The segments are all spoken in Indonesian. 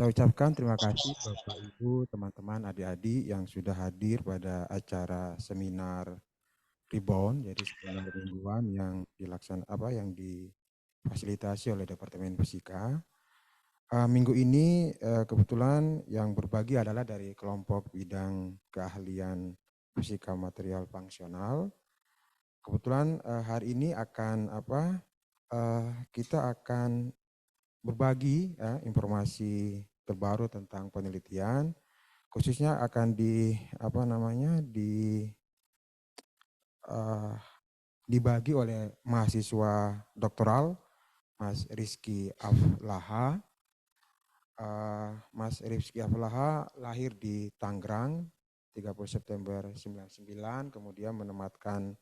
Saya ucapkan terima kasih Bapak Ibu, teman-teman, adik-adik yang sudah hadir pada acara seminar Rebound, jadi seminar mingguan yang yang difasilitasi oleh Departemen Fisika. Minggu ini kebetulan yang berbagi adalah dari kelompok bidang keahlian fisika material fungsional. Kebetulan hari ini kita akan berbagi informasi terbaru tentang penelitian, khususnya akan dibagi oleh mahasiswa doktoral Mas Rizky Aflaha. Mas Rizky Aflaha lahir di Tangerang 30 September 99, kemudian menematkan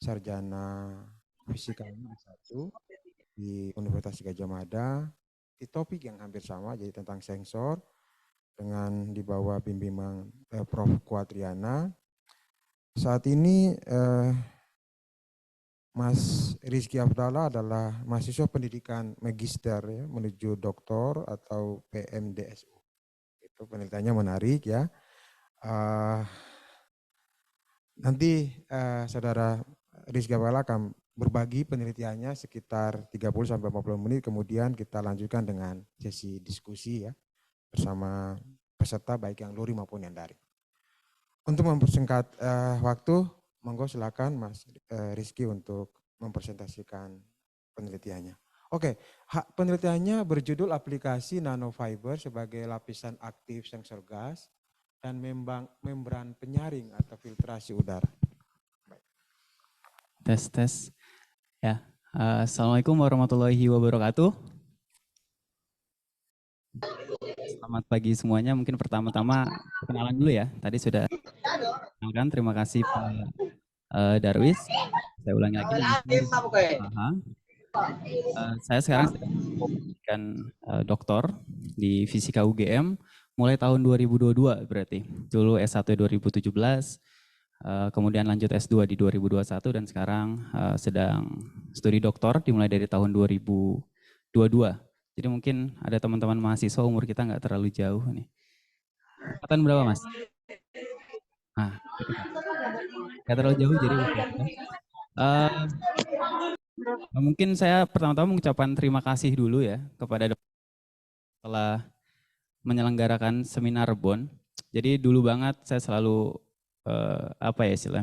sarjana fisika S1 di Universitas Gadjah Mada di topik yang hampir sama, jadi tentang sensor dengan di bawah bimbingan Prof. Quadriana. Saat ini Mas Rizky Afdala adalah mahasiswa pendidikan magister ya, menuju doktor atau PMDSU. Itu penelitiannya menarik ya. Nanti Saudara Rizky Afdala akan berbagi penelitiannya sekitar 30-40 menit, kemudian kita lanjutkan dengan sesi diskusi ya bersama peserta baik yang luring maupun yang daring. Untuk mempersingkat waktu, monggo silakan Mas Rizky untuk mempresentasikan penelitiannya. Oke, penelitiannya berjudul aplikasi nanofiber sebagai lapisan aktif sensor gas dan membran penyaring atau filtrasi udara. Tes. Ya, Assalamualaikum warahmatullahi wabarakatuh. Selamat pagi semuanya. Mungkin pertama-tama perkenalan dulu ya. Tadi sudah kenalkan. Terima kasih Pak Darwis. Saya ulangi lagi. Saya sekarang sedang pendidikan doktor di Fisika UGM mulai tahun 2022 berarti. Dulu S1 2017. Kemudian lanjut S2 di 2021 dan sekarang sedang studi doktor dimulai dari tahun 2022. Jadi mungkin ada teman-teman mahasiswa umur kita nggak terlalu jauh nih. Angkatan berapa Mas? Nggak terlalu jauh jadi usia kita. Mungkin saya pertama-tama mengucapkan terima kasih dulu ya kepada telah menyelenggarakan seminar Rebon. Jadi dulu banget saya selalu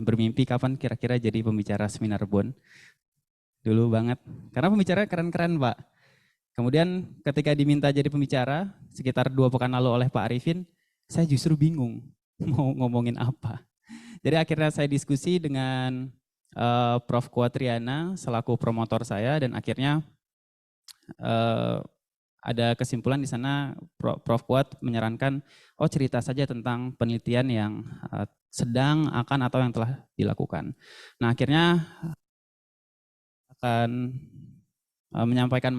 bermimpi kapan kira-kira jadi pembicara seminar Rebon. Dulu banget, karena pembicara keren-keren Pak. Kemudian ketika diminta jadi pembicara sekitar 2 pekan lalu oleh Pak Arifin, saya justru bingung mau ngomongin apa. Jadi akhirnya saya diskusi dengan Prof. Quadriana selaku promotor saya dan akhirnya ada kesimpulan di sana Prof. Quad menyarankan cerita saja tentang penelitian yang sedang, akan, atau yang telah dilakukan. Nah akhirnya akan menyampaikan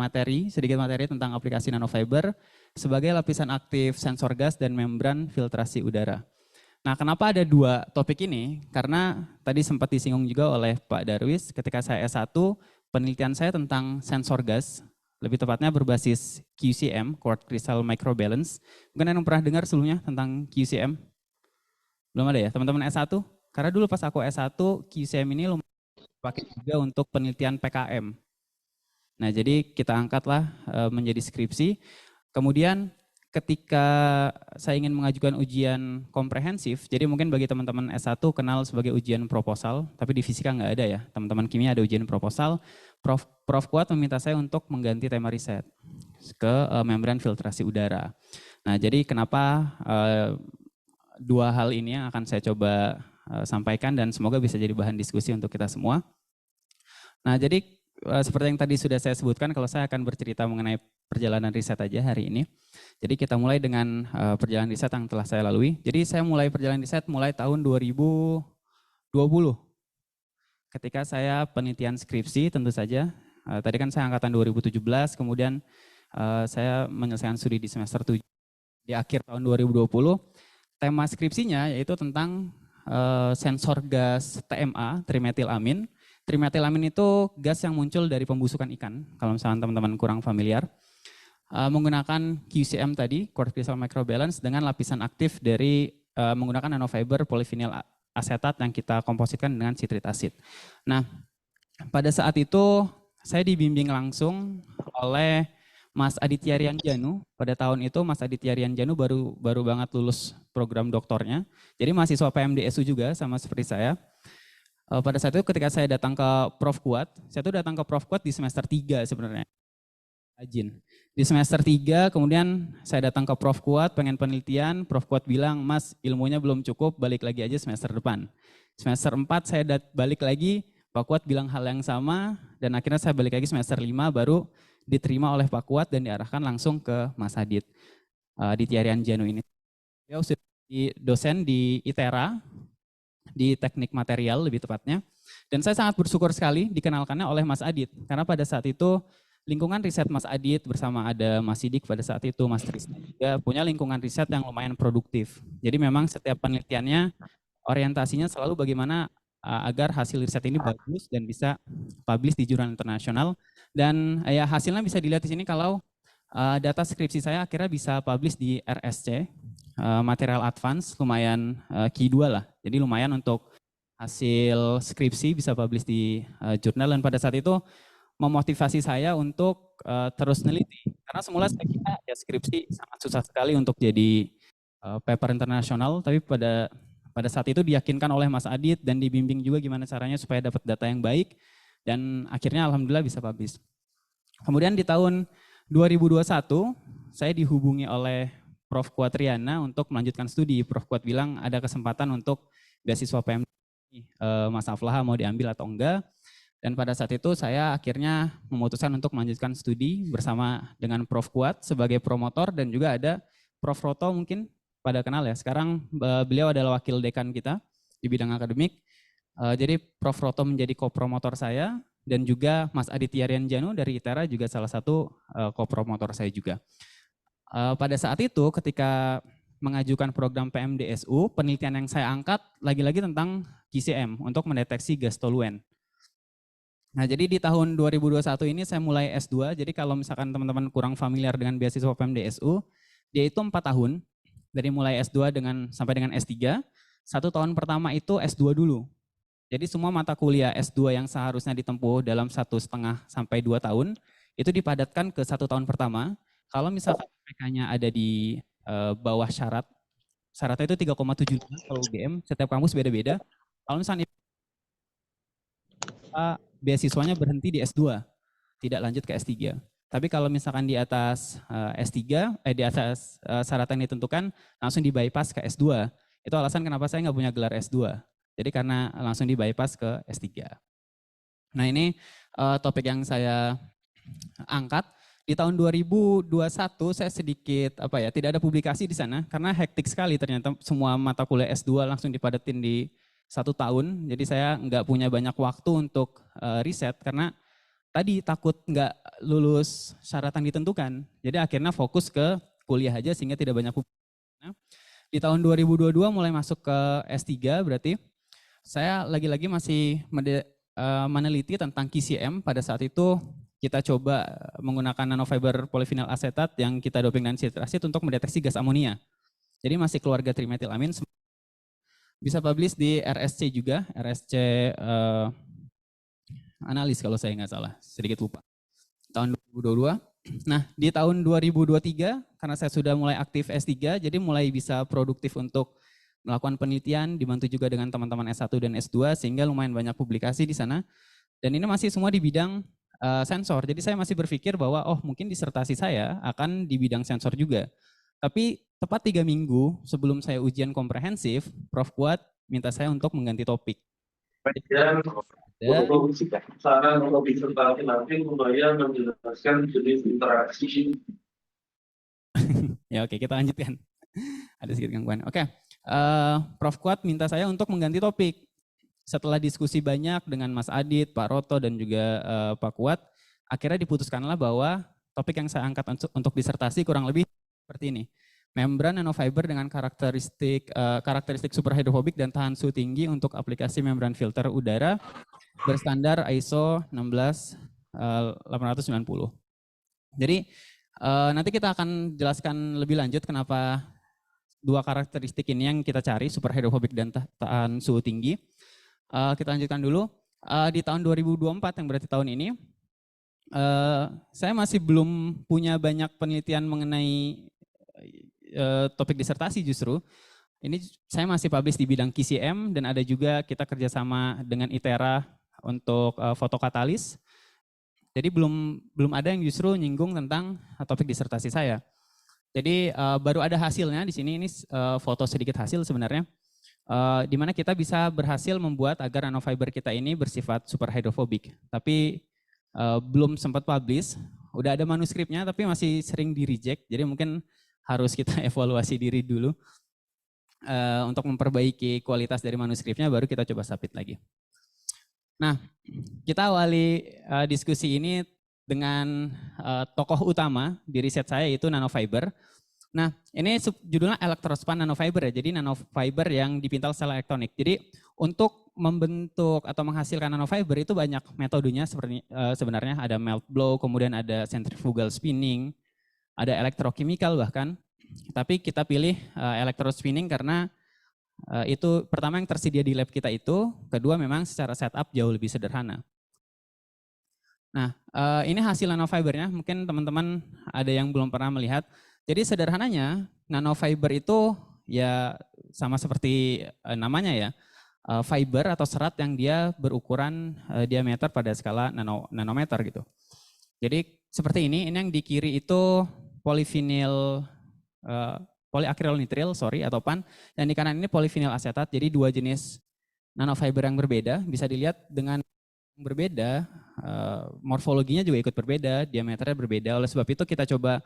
sedikit materi tentang aplikasi nanofiber sebagai lapisan aktif sensor gas dan membran filtrasi udara. Nah kenapa ada 2 topik ini? Karena tadi sempat disinggung juga oleh Pak Darwis ketika saya S1, penelitian saya tentang sensor gas, lebih tepatnya berbasis QCM, Quartz Crystal Microbalance. Mungkin yang pernah dengar sebelumnya tentang QCM? Belum ada ya teman-teman S1? Karena dulu pas aku S1, QCM ini lumayan dipakai juga untuk penelitian PKM. Nah jadi kita angkatlah menjadi skripsi. Kemudian ketika saya ingin mengajukan ujian komprehensif, jadi mungkin bagi teman-teman S1 kenal sebagai ujian proposal, tapi di fisika nggak ada ya, teman-teman kimia ada ujian proposal, Prof. Quad meminta saya untuk mengganti tema riset ke membran filtrasi udara. Nah jadi kenapa 2 hal ini yang akan saya coba sampaikan dan semoga bisa jadi bahan diskusi untuk kita semua. Nah jadi seperti yang tadi sudah saya sebutkan, kalau saya akan bercerita mengenai perjalanan riset aja hari ini. Jadi kita mulai dengan perjalanan riset yang telah saya lalui. Jadi saya mulai perjalanan riset mulai tahun 2020. Ketika saya penelitian skripsi tentu saja. Tadi kan saya angkatan 2017, kemudian saya menyelesaikan studi di semester 7. Di akhir tahun 2020, tema skripsinya yaitu tentang sensor gas TMA, trimetilamin. Trimetilamin itu gas yang muncul dari pembusukan ikan, kalau misalnya teman-teman kurang familiar. menggunakan QCM tadi, quartz crystal microbalance, dengan lapisan aktif dari menggunakan nanofiber polyvinyl asetat yang kita kompositkan dengan citric acid. Nah, pada saat itu saya dibimbing langsung oleh Mas Aditya Rianjanu. Pada tahun itu Mas Aditya Rianjanu baru banget lulus program doktornya. Jadi mahasiswa PMDSU juga sama seperti saya. Pada saat itu ketika saya datang ke Prof Kuat, saya tuh datang ke Prof Kuat di semester 3 sebenarnya. Rajin. Di semester 3 kemudian saya datang ke Prof Kuat pengen penelitian, Prof Kuat bilang, "Mas, ilmunya belum cukup, balik lagi aja semester depan." Semester 4 saya balik lagi, Pak Kuat bilang hal yang sama, dan akhirnya saya balik lagi semester 5 baru diterima oleh Pak Kuat dan diarahkan langsung ke Mas Adit di Tiarian Janu ini. Dia sudah dosen di ITERA, di teknik material lebih tepatnya. Dan saya sangat bersyukur sekali dikenalkannya oleh Mas Adit, karena pada saat itu lingkungan riset Mas Adit bersama ada Mas Sidik pada saat itu, Mas Trisna juga punya lingkungan riset yang lumayan produktif. Jadi memang setiap penelitiannya orientasinya selalu bagaimana agar hasil riset ini bagus dan bisa publish di jurnal internasional. Dan ya hasilnya bisa dilihat di sini kalau data skripsi saya akhirnya bisa publish di RSC, Material Advance, lumayan Q2 lah. Jadi lumayan untuk hasil skripsi bisa publish di jurnal, dan pada saat itu memotivasi saya untuk terus neliti. Karena semula saya kira ya skripsi sangat susah sekali untuk jadi paper internasional, tapi pada saat itu diyakinkan oleh Mas Adit dan dibimbing juga gimana caranya supaya dapat data yang baik, dan akhirnya alhamdulillah bisa publish. Kemudian di tahun 2021 saya dihubungi oleh Prof. Kuat Riana untuk melanjutkan studi. Prof. Kuat bilang ada kesempatan untuk beasiswa PMD, Mas Aflaha mau diambil atau enggak. Dan pada saat itu saya akhirnya memutuskan untuk melanjutkan studi bersama dengan Prof. Kuat sebagai promotor, dan juga ada Prof. Roto, mungkin pada kenal ya. Sekarang beliau adalah wakil dekan kita di bidang akademik. Jadi Prof. Roto menjadi kopromotor saya, dan juga Mas Aditya Rianjanu dari ITERA juga salah satu kopromotor saya juga. Pada saat itu ketika mengajukan program PMDSU, penelitian yang saya angkat lagi-lagi tentang QCM untuk mendeteksi gas toluen. Nah, jadi di tahun 2021 ini saya mulai S2. Jadi kalau misalkan teman-teman kurang familiar dengan beasiswa PMDSU, dia itu 4 tahun. Dari mulai S2 sampai dengan S3. 1 tahun pertama itu S2 dulu. Jadi semua mata kuliah S2 yang seharusnya ditempuh dalam 1,5 sampai 2 tahun, itu dipadatkan ke 1 tahun pertama. Kalau misalkan IPK-nya ada di bawah syarat, syaratnya itu 3,75 kalau UGM, setiap kampus beda-beda. Kalau misalnya beasiswanya berhenti di S2, tidak lanjut ke S3. Tapi kalau misalkan di atas S3, di atas syarat yang ditentukan, langsung di bypass ke S2. Itu alasan kenapa saya nggak punya gelar S2. Jadi karena langsung di bypass ke S3. Nah, ini topik yang saya angkat. Di tahun 2021 saya sedikit tidak ada publikasi di sana karena hektik sekali, ternyata semua mata kuliah S2 langsung dipadatin di 1 tahun. Jadi saya nggak punya banyak waktu untuk riset karena tadi takut nggak lulus syarat yang ditentukan. Jadi akhirnya fokus ke kuliah aja sehingga tidak banyak publikasi. Nah, di tahun 2022 mulai masuk ke S3, berarti saya lagi-lagi masih meneliti tentang QCM. Pada saat itu kita coba menggunakan nanofiber polyvinyl asetat yang kita doping dengan citric acid untuk mendeteksi gas amonia. Jadi masih keluarga trimetilamin. Bisa publish di RSC juga, RSC analis kalau saya nggak salah, sedikit lupa. Tahun 2022. Nah, di tahun 2023 karena saya sudah mulai aktif S3, jadi mulai bisa produktif untuk melakukan penelitian, dibantu juga dengan teman-teman S1 dan S2 sehingga lumayan banyak publikasi di sana. Dan ini masih semua di bidang sensor. Jadi saya masih berpikir bahwa mungkin disertasi saya akan di bidang sensor juga. Tapi tepat 3 minggu sebelum saya ujian komprehensif, Prof. Kuat minta saya untuk mengganti topik. Saran untuk disertasi nanti membayar menjelaskan jenis interaksi. Ya oke, kita lanjutkan. Ada sedikit gangguan. Oke, Prof. Kuat minta saya untuk mengganti topik. Setelah diskusi banyak dengan Mas Adit, Pak Roto, dan juga Pak Kuat, akhirnya diputuskanlah bahwa topik yang saya angkat untuk disertasi kurang lebih seperti ini. Membran nanofiber dengan karakteristik superhidrofobik dan tahan suhu tinggi untuk aplikasi membran filter udara berstandar ISO 16890. Jadi Nanti kita akan jelaskan lebih lanjut kenapa dua karakteristik ini yang kita cari, super hydrophobic dan tahan suhu tinggi. Kita lanjutkan dulu. Di tahun 2024 yang berarti tahun ini, saya masih belum punya banyak penelitian mengenai topik disertasi justru. Ini saya masih publish di bidang QCM dan ada juga kita kerjasama dengan ITERA untuk fotokatalis. Jadi belum ada yang justru nyinggung tentang topik disertasi saya. Jadi baru ada hasilnya di sini, ini foto sedikit hasil sebenarnya. Di mana kita bisa berhasil membuat agar nanofiber kita ini bersifat super hydrophobic. Tapi belum sempat publish, udah ada manuskripnya tapi masih sering di reject. Jadi mungkin harus kita evaluasi diri dulu untuk memperbaiki kualitas dari manuskripnya, baru kita coba submit lagi. Nah, kita awali diskusi ini dengan tokoh utama di riset saya, yaitu nanofiber. Nah, ini judulnya electrospan nanofiber ya, jadi nanofiber yang dipintal secara elektronik. Jadi untuk membentuk atau menghasilkan nanofiber itu banyak metodenya, seperti sebenarnya ada melt blow, kemudian ada centrifugal spinning, ada electrochemical bahkan. Tapi kita pilih electrospinning karena itu pertama yang tersedia di lab kita itu, kedua memang secara setup jauh lebih sederhana. Nah, ini hasil nanofibernya, mungkin teman-teman ada yang belum pernah melihat. Jadi sederhananya nanofiber itu ya sama seperti namanya ya, fiber atau serat yang dia berukuran diameter pada skala nanometer gitu. Jadi seperti ini yang di kiri itu polyvinyl polyacrylonitrile, atau PAN, dan di kanan ini polyvinyl asetat. Jadi dua jenis nanofiber yang berbeda, bisa dilihat dengan berbeda, morfologinya juga ikut berbeda, diameternya berbeda. Oleh sebab itu kita coba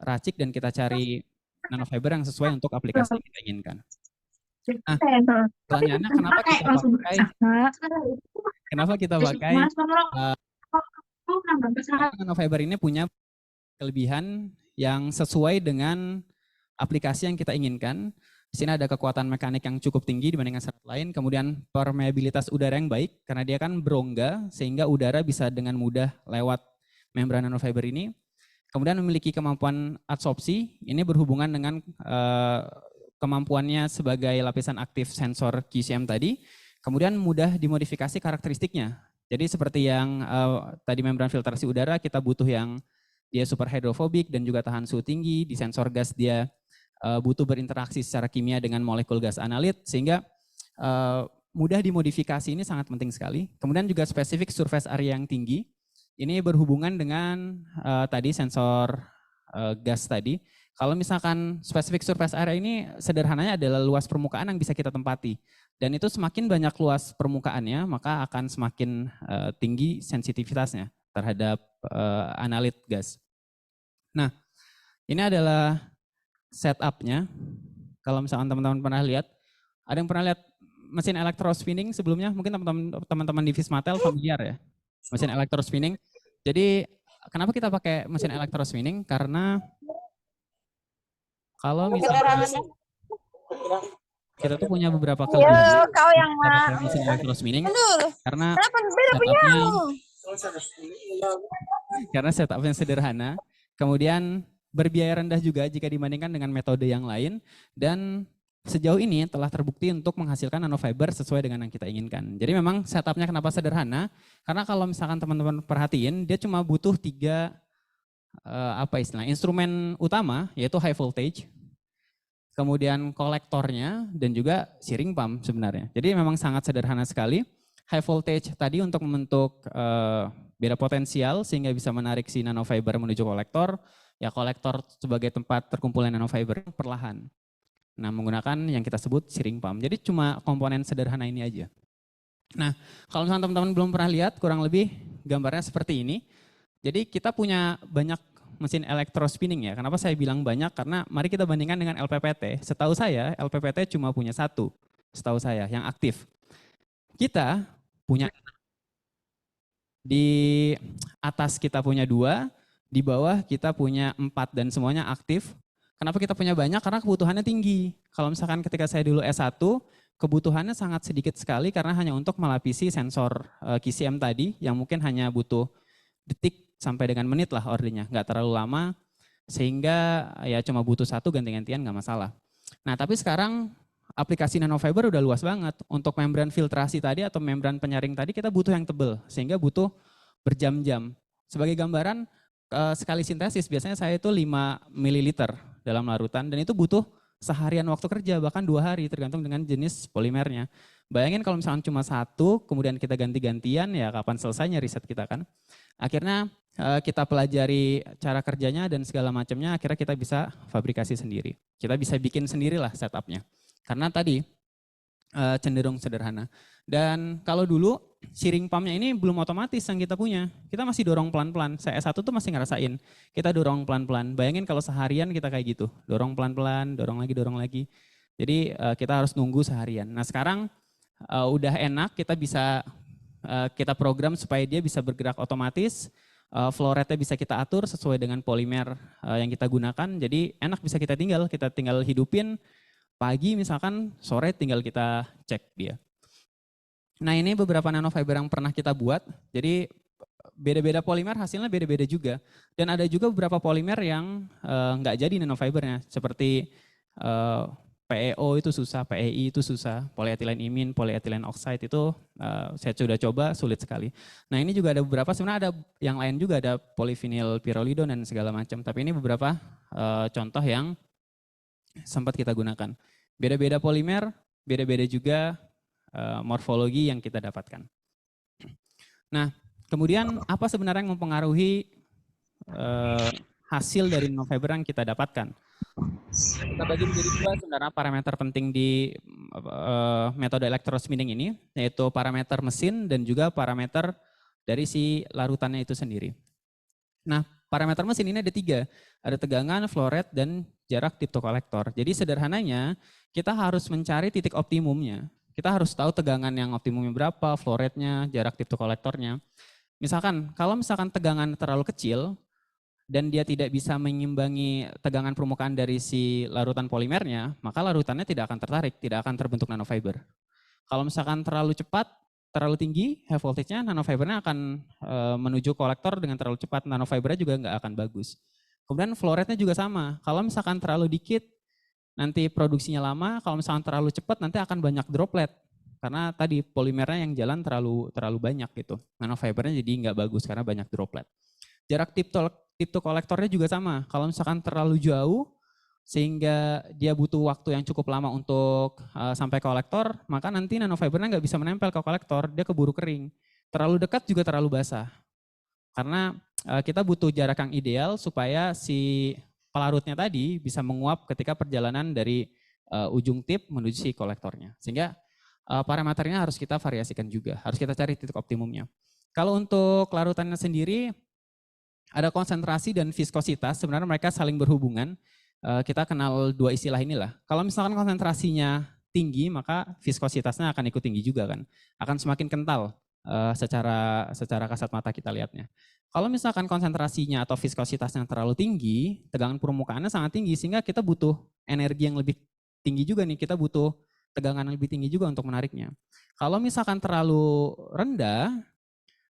racik dan kita cari nanofiber yang sesuai untuk aplikasi yang kita inginkan. Nah, pertanyaannya kenapa kita pakai nanofiber ini punya kelebihan yang sesuai dengan aplikasi yang kita inginkan. Di sini ada kekuatan mekanik yang cukup tinggi dibandingkan serat lain, kemudian permeabilitas udara yang baik karena dia kan berongga sehingga udara bisa dengan mudah lewat membran nanofiber ini. Kemudian memiliki kemampuan adsorpsi, ini berhubungan dengan kemampuannya sebagai lapisan aktif sensor QCM tadi. Kemudian mudah dimodifikasi karakteristiknya. Jadi seperti yang tadi membran filtrasi udara, kita butuh yang dia super hydrophobic dan juga tahan suhu tinggi. Di sensor gas dia butuh berinteraksi secara kimia dengan molekul gas analit, sehingga mudah dimodifikasi, ini sangat penting sekali. Kemudian juga spesifik surface area yang tinggi, ini berhubungan dengan tadi sensor gas tadi. Kalau misalkan spesifik surface area ini sederhananya adalah luas permukaan yang bisa kita tempati. Dan itu semakin banyak luas permukaannya, maka akan semakin tinggi sensitivitasnya terhadap analit gas. Nah, ini adalah setup-nya. Kalau misalkan teman-teman pernah lihat, ada yang pernah lihat mesin electrospinning sebelumnya? Mungkin teman-teman di Vismatel familiar ya, mesin electrospinning. Jadi kenapa kita pakai mesin electrospinning? Karena kalau misalkan kita tuh punya beberapa kelebihan mesin electrospinning karena setupnya sederhana, kemudian berbiaya rendah juga jika dibandingkan dengan metode yang lain, dan sejauh ini telah terbukti untuk menghasilkan nanofiber sesuai dengan yang kita inginkan. Jadi memang setupnya kenapa sederhana? Karena kalau misalkan teman-teman perhatiin, dia cuma butuh 3 instrumen utama, yaitu high voltage, kemudian kolektornya, dan juga searing pump sebenarnya. Jadi memang sangat sederhana sekali. High voltage tadi untuk membentuk beda potensial sehingga bisa menarik si nanofiber menuju kolektor. Ya, kolektor sebagai tempat terkumpulnya nanofiber perlahan. Nah, menggunakan yang kita sebut searing pump. Jadi cuma komponen sederhana ini aja. Nah, kalau misalnya teman-teman belum pernah lihat, kurang lebih gambarnya seperti ini. Jadi kita punya banyak mesin electrospinning ya. Kenapa saya bilang banyak? Karena mari kita bandingkan dengan LPPT. Setahu saya LPPT cuma punya 1, setahu saya, yang aktif. Kita punya, di atas kita punya 2, di bawah kita punya 4 dan semuanya aktif. Kenapa kita punya banyak? Karena kebutuhannya tinggi. Kalau misalkan ketika saya dulu S1, kebutuhannya sangat sedikit sekali karena hanya untuk melapisi sensor QCM tadi yang mungkin hanya butuh detik sampai dengan menit lah ordernya, nggak terlalu lama, sehingga ya cuma butuh satu ganti-gantian nggak masalah. Nah tapi sekarang aplikasi nanofiber udah luas banget. Untuk membran filtrasi tadi atau membran penyaring tadi kita butuh yang tebal, sehingga butuh berjam-jam. Sebagai gambaran, sekali sintesis biasanya saya itu 5 ml dalam larutan, dan itu butuh seharian waktu kerja, bahkan 2 hari tergantung dengan jenis polimernya. Bayangin kalau misalnya cuma satu, kemudian kita ganti-gantian, ya kapan selesainya riset kita kan. Akhirnya kita pelajari cara kerjanya dan segala macamnya, akhirnya kita bisa fabrikasi sendiri. Kita bisa bikin sendirilah setupnya. Karena tadi cenderung sederhana. Dan kalau dulu shearing pumpnya ini belum otomatis yang kita punya. Kita masih dorong pelan-pelan. Saya S1 tuh masih ngerasain. Kita dorong pelan-pelan. Bayangin kalau seharian kita kayak gitu. Dorong pelan-pelan, dorong lagi. Jadi kita harus nunggu seharian. Nah sekarang udah enak, kita bisa kita program supaya dia bisa bergerak otomatis. Flow rate-nya bisa kita atur sesuai dengan polimer yang kita gunakan. Jadi enak, bisa kita tinggal hidupin. Pagi misalkan, sore tinggal kita cek dia. Nah ini beberapa nanofiber yang pernah kita buat. Jadi beda-beda polimer hasilnya beda-beda juga. Dan ada juga beberapa polimer yang nggak jadi nanofibernya. Seperti PEO itu susah, PEI itu susah, polyethylene imine, polyethylene oxide itu saya sudah coba, sulit sekali. Nah ini juga ada beberapa, sebenarnya ada yang lain juga, ada polyvinyl pyrrolidone dan segala macam. Tapi ini beberapa contoh yang sempat kita gunakan. Beda-beda polimer, beda-beda juga morfologi yang kita dapatkan. Nah, kemudian apa sebenarnya yang mempengaruhi hasil dari nanofiber yang kita dapatkan? Kita bagi menjadi dua sebenarnya parameter penting di metode electrospinning ini, yaitu parameter mesin dan juga parameter dari si larutannya itu sendiri. Nah, parameter mesin ini ada 3, ada tegangan, flow rate, dan jarak tip to kolektor. Jadi sederhananya kita harus mencari titik optimumnya. Kita harus tahu tegangan yang optimumnya berapa, flow rate-nya, jarak tip to kolektornya. Misalkan, kalau misalkan tegangan terlalu kecil dan dia tidak bisa mengimbangi tegangan permukaan dari si larutan polimernya, maka larutannya tidak akan tertarik, tidak akan terbentuk nanofiber. Kalau misalkan terlalu cepat, terlalu tinggi high voltage-nya, nanofibernya akan menuju kolektor dengan terlalu cepat, nanofibernya juga nggak akan bagus. Kemudian flow rate-nya juga sama, kalau misalkan terlalu dikit, nanti produksinya lama, kalau misalkan terlalu cepat nanti akan banyak droplet. Karena tadi polimernya yang jalan terlalu banyak gitu. Nanofibernya jadi nggak bagus karena banyak droplet. Jarak tip to kolektornya juga sama, kalau misalkan terlalu jauh, sehingga dia butuh waktu yang cukup lama untuk sampai kolektor, maka nanti nanofibernya nggak bisa menempel ke kolektor, dia keburu kering. Terlalu dekat juga terlalu basah. Karena kita butuh jarak yang ideal supaya si pelarutnya tadi bisa menguap ketika perjalanan dari ujung tip menuju si kolektornya. Sehingga parameternya harus kita variasikan juga, harus kita cari titik optimumnya. Kalau untuk larutannya sendiri, ada konsentrasi dan viskositas, sebenarnya mereka saling berhubungan. Kita kenal 2 istilah inilah. Kalau misalkan konsentrasinya tinggi, maka viskositasnya akan ikut tinggi juga kan. Akan semakin kental secara kasat mata kita lihatnya. Kalau misalkan konsentrasinya atau viskositasnya terlalu tinggi, tegangan permukaannya sangat tinggi, sehingga kita butuh energi yang lebih tinggi juga nih, kita butuh tegangan yang lebih tinggi juga untuk menariknya. Kalau misalkan terlalu rendah,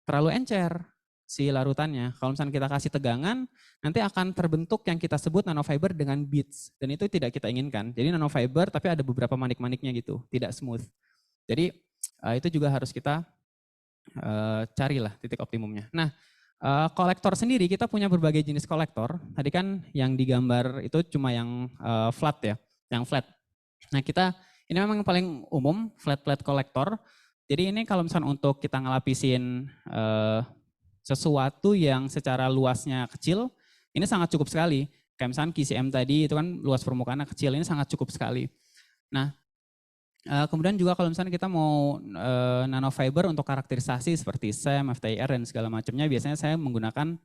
terlalu encer si larutannya. Kalau misalkan kita kasih tegangan, nanti akan terbentuk yang kita sebut nanofiber dengan beads. Dan itu tidak kita inginkan. Jadi nanofiber tapi ada beberapa manik-maniknya gitu, tidak smooth. Jadi itu juga harus kita carilah titik optimumnya. Nah, kolektor sendiri kita punya berbagai jenis kolektor. Tadi kan yang digambar itu cuma yang flat ya, yang flat. Nah ini memang yang paling umum, flat kolektor. Jadi ini kalau misalnya untuk kita ngelapisin sesuatu yang secara luasnya kecil, ini sangat cukup sekali. Kayak misalnya QCM tadi itu kan luas permukaannya kecil, ini sangat cukup sekali. Nah, kemudian juga kalau misalnya kita mau nanofiber untuk karakterisasi seperti SEM, FTIR dan segala macamnya, biasanya saya menggunakan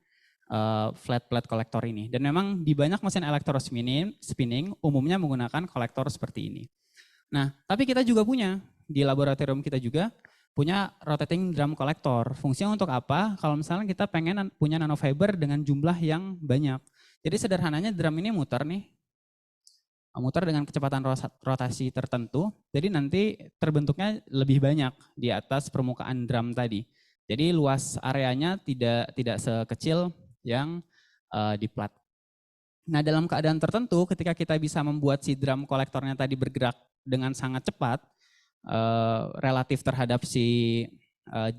flat kolektor ini. Dan memang di banyak mesin electrospinning umumnya menggunakan kolektor seperti ini. Nah, tapi kita juga punya, di laboratorium kita juga punya rotating drum collector. Fungsinya untuk apa? Kalau misalnya kita pengen punya nanofiber dengan jumlah yang banyak. Jadi sederhananya drum ini muter nih, muter dengan kecepatan rotasi tertentu, jadi nanti terbentuknya lebih banyak di atas permukaan drum tadi. Jadi luas areanya tidak sekecil yang di plat. Nah, dalam keadaan tertentu ketika kita bisa membuat si drum kolektornya tadi bergerak dengan sangat cepat relatif terhadap si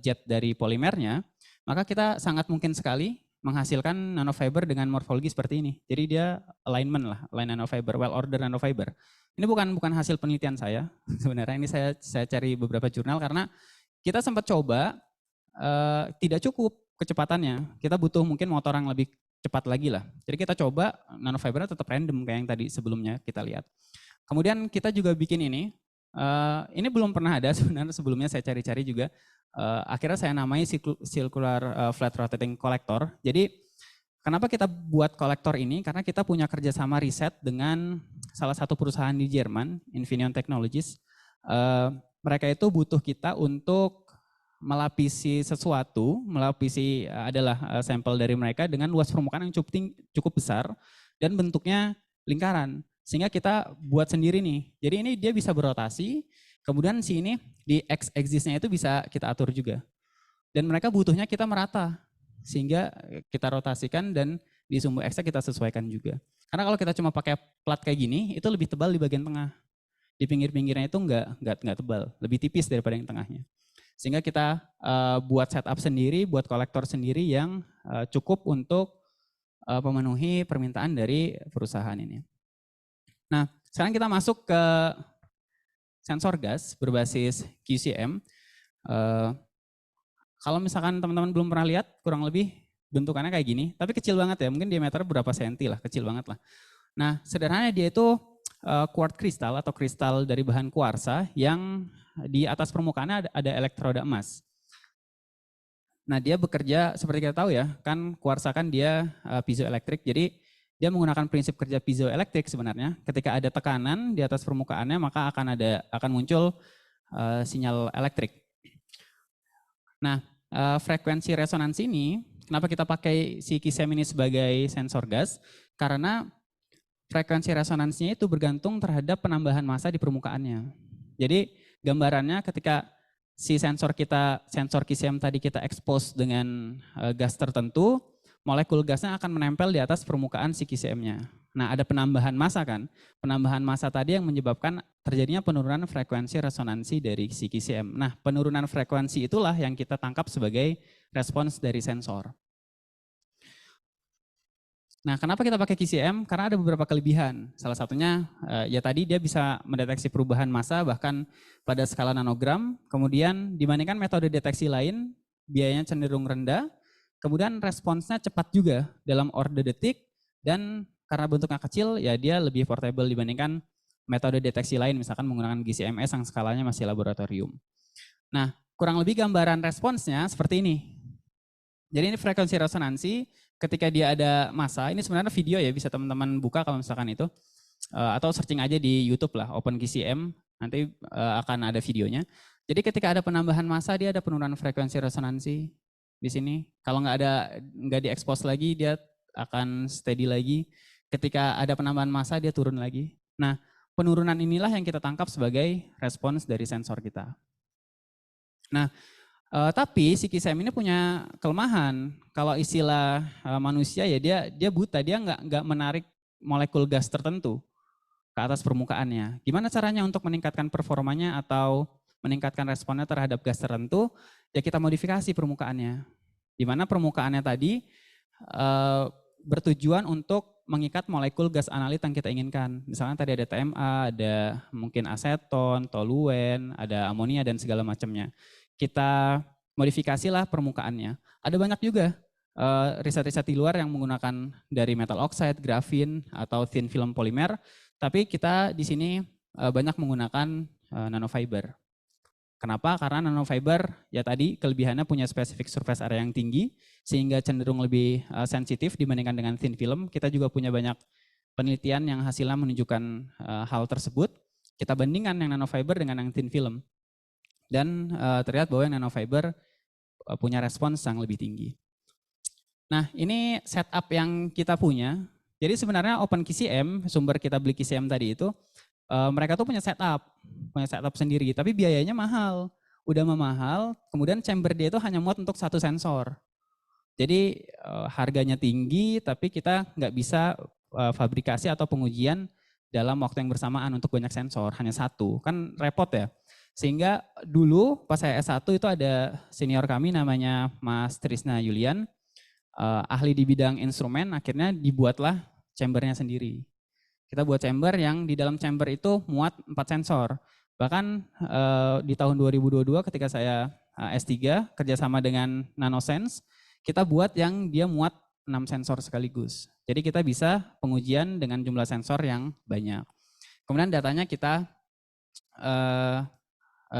jet dari polimernya, maka kita sangat mungkin sekali menghasilkan nanofiber dengan morfologi seperti ini. Jadi dia alignment lah, align nanofiber, well ordered nanofiber. Ini bukan hasil penelitian saya sebenarnya, ini saya cari beberapa jurnal karena kita sempat coba tidak cukup kecepatannya. Kita butuh mungkin motor yang lebih cepat lagi lah. Jadi kita coba nanofibernya tetap random kayak yang tadi sebelumnya kita lihat. Kemudian kita juga bikin ini belum pernah ada sebenarnya, sebelumnya saya cari-cari juga. Akhirnya saya namai circular flat rotating collector. Jadi kenapa kita buat kolektor ini? Karena kita punya kerjasama riset dengan salah satu perusahaan di Jerman, Infineon Technologies. Mereka itu butuh kita untuk melapisi sesuatu, adalah sampel dari mereka dengan luas permukaan yang cukup besar dan bentuknya lingkaran. Sehingga kita buat sendiri nih. Jadi ini dia bisa berotasi, kemudian si ini di x-axis-nya itu bisa kita atur juga. Dan mereka butuhnya kita merata, sehingga kita rotasikan dan di sumbu x-nya kita sesuaikan juga. Karena kalau kita cuma pakai plat kayak gini, itu lebih tebal di bagian tengah. Di pinggir-pinggirnya itu enggak tebal, lebih tipis daripada yang tengahnya. Sehingga kita buat setup sendiri, buat kolektor sendiri yang cukup untuk memenuhi permintaan dari perusahaan ini. Nah, sekarang kita masuk ke sensor gas berbasis QCM. Kalau misalkan teman-teman belum pernah lihat, kurang lebih bentukannya kayak gini, tapi kecil banget ya, mungkin diameter berapa senti lah, kecil banget lah. Nah, sederhananya dia itu quartz kristal atau kristal dari bahan kuarsa yang di atas permukaannya ada elektroda emas. Nah, dia bekerja seperti kita tahu ya, kan kuarsa kan dia piezoelektrik, jadi dia menggunakan prinsip kerja piezoelektrik sebenarnya. Ketika ada tekanan di atas permukaannya, maka akan muncul sinyal elektrik. Nah, frekuensi resonansi ini, kenapa kita pakai si QCM ini sebagai sensor gas? Karena frekuensi resonansinya itu bergantung terhadap penambahan massa di permukaannya. Jadi gambarannya ketika si sensor QCM tadi kita expose dengan gas tertentu, molekul gasnya akan menempel di atas permukaan si QCM-nya. Nah, ada penambahan massa kan? Penambahan massa tadi yang menyebabkan terjadinya penurunan frekuensi resonansi dari si QCM. Nah, penurunan frekuensi itulah yang kita tangkap sebagai respons dari sensor. Nah, kenapa kita pakai QCM? Karena ada beberapa kelebihan. Salah satunya ya tadi dia bisa mendeteksi perubahan massa bahkan pada skala nanogram. Kemudian dibandingkan metode deteksi lain, biayanya cenderung rendah. Kemudian responsnya cepat juga dalam order detik, dan karena bentuknya kecil ya dia lebih portable dibandingkan metode deteksi lain, misalkan menggunakan GCMS yang skalanya masih laboratorium. Nah, kurang lebih gambaran responsnya seperti ini. Jadi ini frekuensi resonansi ketika dia ada massa. Ini sebenarnya video ya, bisa teman-teman buka kalau misalkan itu, atau searching aja di YouTube lah, OpenQCM, nanti akan ada videonya. Jadi ketika ada penambahan massa, dia ada penurunan frekuensi resonansi di sini. Kalau nggak diekspos lagi, dia akan steady lagi. Ketika ada penambahan massa, dia turun lagi. Nah, penurunan inilah yang kita tangkap sebagai respons dari sensor kita. Nah, tapi si QCM ini punya kelemahan. Kalau istilah manusia ya dia buta, dia nggak menarik molekul gas tertentu ke atas permukaannya. Gimana caranya untuk meningkatkan performanya atau meningkatkan responnya terhadap gas tertentu? Ya kita modifikasi permukaannya. Di mana permukaannya tadi bertujuan untuk mengikat molekul gas analit yang kita inginkan. Misalnya tadi ada TMA, ada mungkin aseton, toluen, ada amonia dan segala macamnya. Kita modifikasilah permukaannya. Ada banyak juga riset-riset di luar yang menggunakan dari metal oxide, grafin, atau thin film polimer. Tapi kita di sini banyak menggunakan nanofiber. Kenapa? Karena nanofiber ya tadi kelebihannya punya spesifik surface area yang tinggi, sehingga cenderung lebih sensitif dibandingkan dengan thin film. Kita juga punya banyak penelitian yang hasilnya menunjukkan hal tersebut. Kita bandingkan yang nanofiber dengan yang thin film. Dan terlihat bahwa yang nanofiber punya respons yang lebih tinggi. Nah, ini setup yang kita punya. Jadi sebenarnya OpenQCM, sumber kita beli QCM tadi itu, mereka tuh punya setup sendiri, tapi biayanya mahal. udah memahal, kemudian chamber dia itu hanya muat untuk satu sensor. Jadi harganya tinggi, tapi kita nggak bisa fabrikasi atau pengujian dalam waktu yang bersamaan untuk banyak sensor, hanya satu. Kan repot ya. Sehingga dulu pas saya S1 itu ada senior kami namanya Mas Trisna Yulian, ahli di bidang instrumen, akhirnya dibuatlah chambernya sendiri. Kita buat chamber yang di dalam chamber itu muat 4 sensor. Bahkan di tahun 2022 ketika saya S3 kerjasama dengan NanoSense, kita buat yang dia muat 6 sensor sekaligus. Jadi kita bisa pengujian dengan jumlah sensor yang banyak. Kemudian datanya kita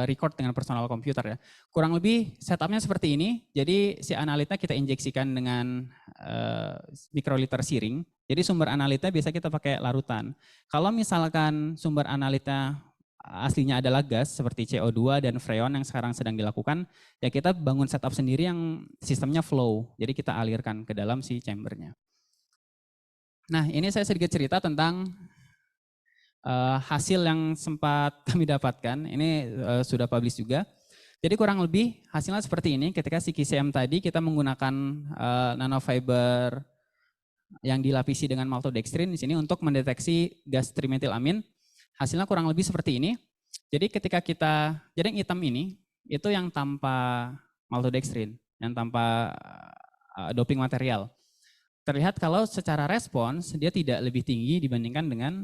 record dengan personal komputer ya. Kurang lebih setupnya seperti ini. Jadi si analitnya kita injeksikan dengan microliter searing. Jadi sumber analitnya biasa kita pakai larutan. Kalau misalkan sumber analitnya aslinya adalah gas seperti CO2 dan freon yang sekarang sedang dilakukan, ya kita bangun setup sendiri yang sistemnya flow. Jadi kita alirkan ke dalam si chambernya. Nah, ini saya sedikit cerita tentang hasil yang sempat kami dapatkan. Ini sudah publish juga. Jadi kurang lebih hasilnya seperti ini. Ketika si QCM tadi kita menggunakan nanofiber yang dilapisi dengan maltodextrin di sini untuk mendeteksi gas trimetilamin. Hasilnya kurang lebih seperti ini. Jadi ketika kita, jadi yang hitam ini itu yang tanpa maltodextrin, yang tanpa doping material. Terlihat kalau secara respons dia tidak lebih tinggi dibandingkan dengan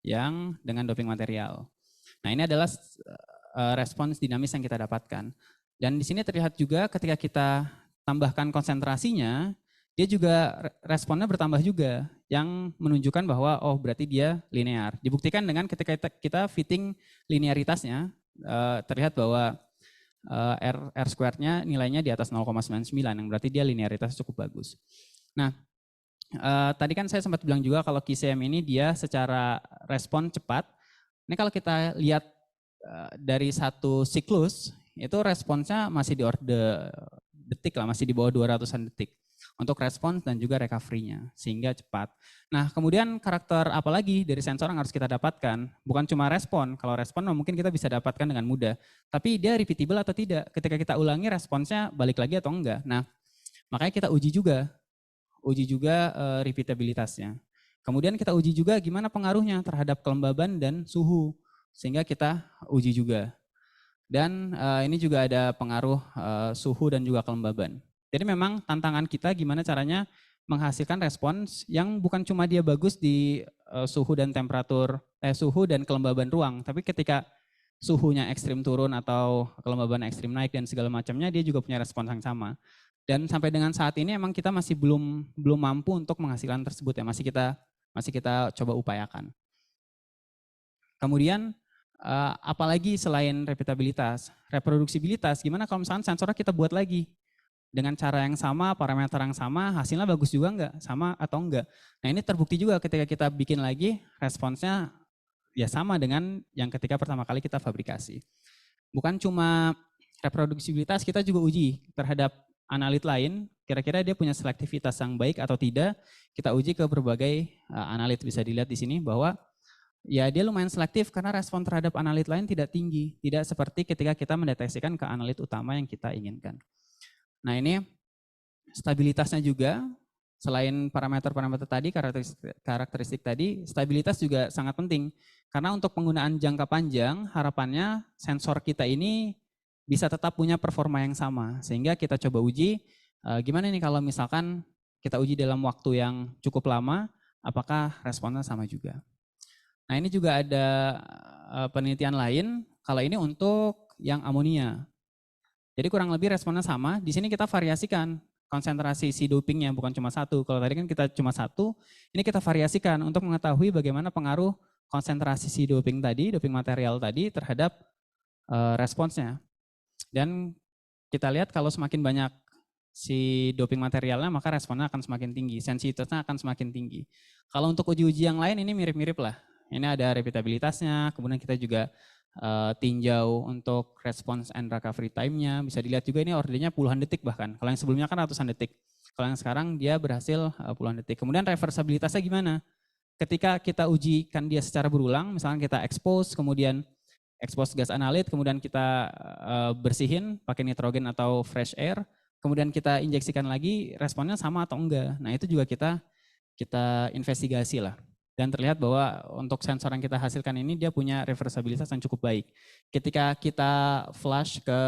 yang dengan doping material. Nah, ini adalah respons dinamis yang kita dapatkan. Dan di sini terlihat juga ketika kita tambahkan konsentrasinya, dia juga responnya bertambah juga, yang menunjukkan bahwa oh berarti dia linear. Dibuktikan dengan ketika kita fitting linearitasnya, terlihat bahwa R squared-nya nilainya di atas 0,99, yang berarti dia linearitas cukup bagus. Nah, tadi kan saya sempat bilang juga kalau QCM ini dia secara respon cepat. Ini kalau kita lihat dari satu siklus, itu responsnya masih di orde detik lah, masih di bawah 200-an detik untuk respons dan juga recovery-nya, sehingga cepat. Nah, kemudian karakter apa lagi dari sensor yang harus kita dapatkan? Bukan cuma respon, kalau respon mungkin kita bisa dapatkan dengan mudah, tapi dia repeatable atau tidak. Ketika kita ulangi responsnya balik lagi atau enggak. Nah, makanya kita uji juga repeatabilitasnya. Kemudian kita uji juga gimana pengaruhnya terhadap kelembaban dan suhu, sehingga kita uji juga. Dan ini juga ada pengaruh suhu dan juga kelembaban. Jadi memang tantangan kita gimana caranya menghasilkan respons yang bukan cuma dia bagus di suhu dan temperatur, suhu dan kelembaban ruang, tapi ketika suhunya ekstrim turun atau kelembaban ekstrim naik dan segala macamnya, dia juga punya respons yang sama. Dan sampai dengan saat ini emang kita masih belum mampu untuk menghasilkan tersebut ya, masih kita coba upayakan. Kemudian apalagi selain repeatabilitas, reproduksibilitas, gimana kalau misalnya sensornya kita buat lagi dengan cara yang sama, parameter yang sama, hasilnya bagus juga enggak, sama atau enggak. Nah, ini terbukti juga ketika kita bikin lagi, responsnya ya sama dengan yang ketika pertama kali kita fabrikasi. Bukan cuma reproduksibilitas, kita juga uji terhadap analit lain, kira-kira dia punya selektivitas yang baik atau tidak. Kita uji ke berbagai analit, bisa dilihat di sini bahwa ya dia lumayan selektif karena respon terhadap analit lain tidak tinggi, tidak seperti ketika kita mendeteksikan ke analit utama yang kita inginkan. Nah, ini stabilitasnya juga, selain parameter-parameter tadi, karakteristik tadi, stabilitas juga sangat penting. Karena untuk penggunaan jangka panjang, harapannya sensor kita ini bisa tetap punya performa yang sama. Sehingga kita coba uji, gimana nih kalau misalkan kita uji dalam waktu yang cukup lama, apakah responnya sama juga. Nah, ini juga ada penelitian lain, kalau ini untuk yang amonia. Jadi kurang lebih responnya sama. Di sini kita variasikan konsentrasi si dopingnya, bukan cuma satu. Kalau tadi kan kita cuma satu, ini kita variasikan untuk mengetahui bagaimana pengaruh konsentrasi si doping tadi, doping material tadi terhadap responsnya. Dan kita lihat kalau semakin banyak si doping materialnya, maka responnya akan semakin tinggi, sensitivitasnya akan semakin tinggi. Kalau untuk uji-uji yang lain ini mirip-mirip lah. Ini ada repeatabilitasnya, kemudian kita juga tinjau untuk response and recovery time-nya. Bisa dilihat juga ini ordernya puluhan detik bahkan. Kalau yang sebelumnya kan ratusan detik. Kalau yang sekarang dia berhasil puluhan detik. Kemudian reversibilitasnya gimana? Ketika kita ujikan dia secara berulang, misalnya kita expose, kemudian expose gas analit, kemudian kita bersihin pakai nitrogen atau fresh air, kemudian kita injeksikan lagi, responnya sama atau enggak. Nah itu juga kita investigasi lah. Dan terlihat bahwa untuk sensor yang kita hasilkan ini dia punya reversibilitas yang cukup baik. Ketika kita flush ke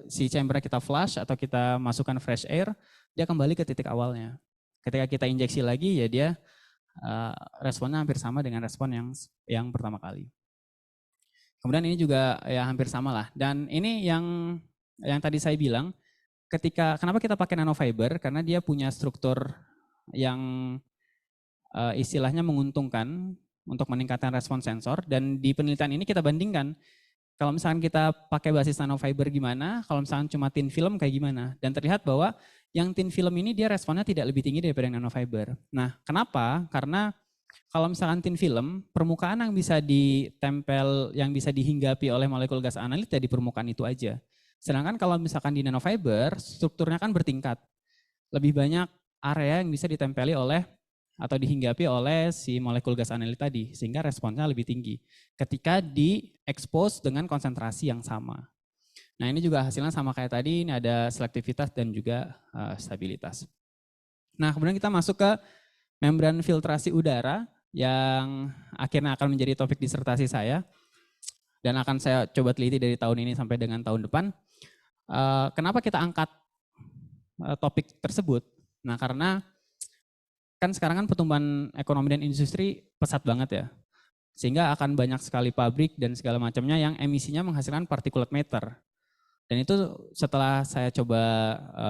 si chambernya kita flush atau kita masukkan fresh air, dia kembali ke titik awalnya. Ketika kita injeksi lagi ya dia responnya hampir sama dengan respon yang pertama kali. Kemudian ini juga ya hampir sama lah. Dan ini yang tadi saya bilang, kenapa kita pakai nanofiber? Karena dia punya struktur yang istilahnya menguntungkan untuk meningkatkan respon sensor, dan di penelitian ini kita bandingkan kalau misalkan kita pakai basis nanofiber gimana, kalau misalkan cuma thin film kayak gimana, dan terlihat bahwa yang thin film ini dia responnya tidak lebih tinggi daripada yang nanofiber. Nah kenapa? Karena kalau misalkan thin film, permukaan yang bisa ditempel, yang bisa dihinggapi oleh molekul gas analit ya di permukaan itu aja. Sedangkan kalau misalkan di nanofiber, strukturnya kan bertingkat. Lebih banyak area yang bisa ditempeli oleh atau dihinggapi oleh si molekul gas analit tadi, sehingga responsnya lebih tinggi ketika di-expose dengan konsentrasi yang sama. Nah ini juga hasilnya sama kayak tadi, ini ada selektivitas dan juga stabilitas. Nah kemudian kita masuk ke membran filtrasi udara yang akhirnya akan menjadi topik disertasi saya dan akan saya coba teliti dari tahun ini sampai dengan tahun depan. Kenapa kita angkat topik tersebut? Nah karena kan sekarang kan pertumbuhan ekonomi dan industri pesat banget ya. Sehingga akan banyak sekali pabrik dan segala macamnya yang emisinya menghasilkan particulate matter. Dan itu setelah saya coba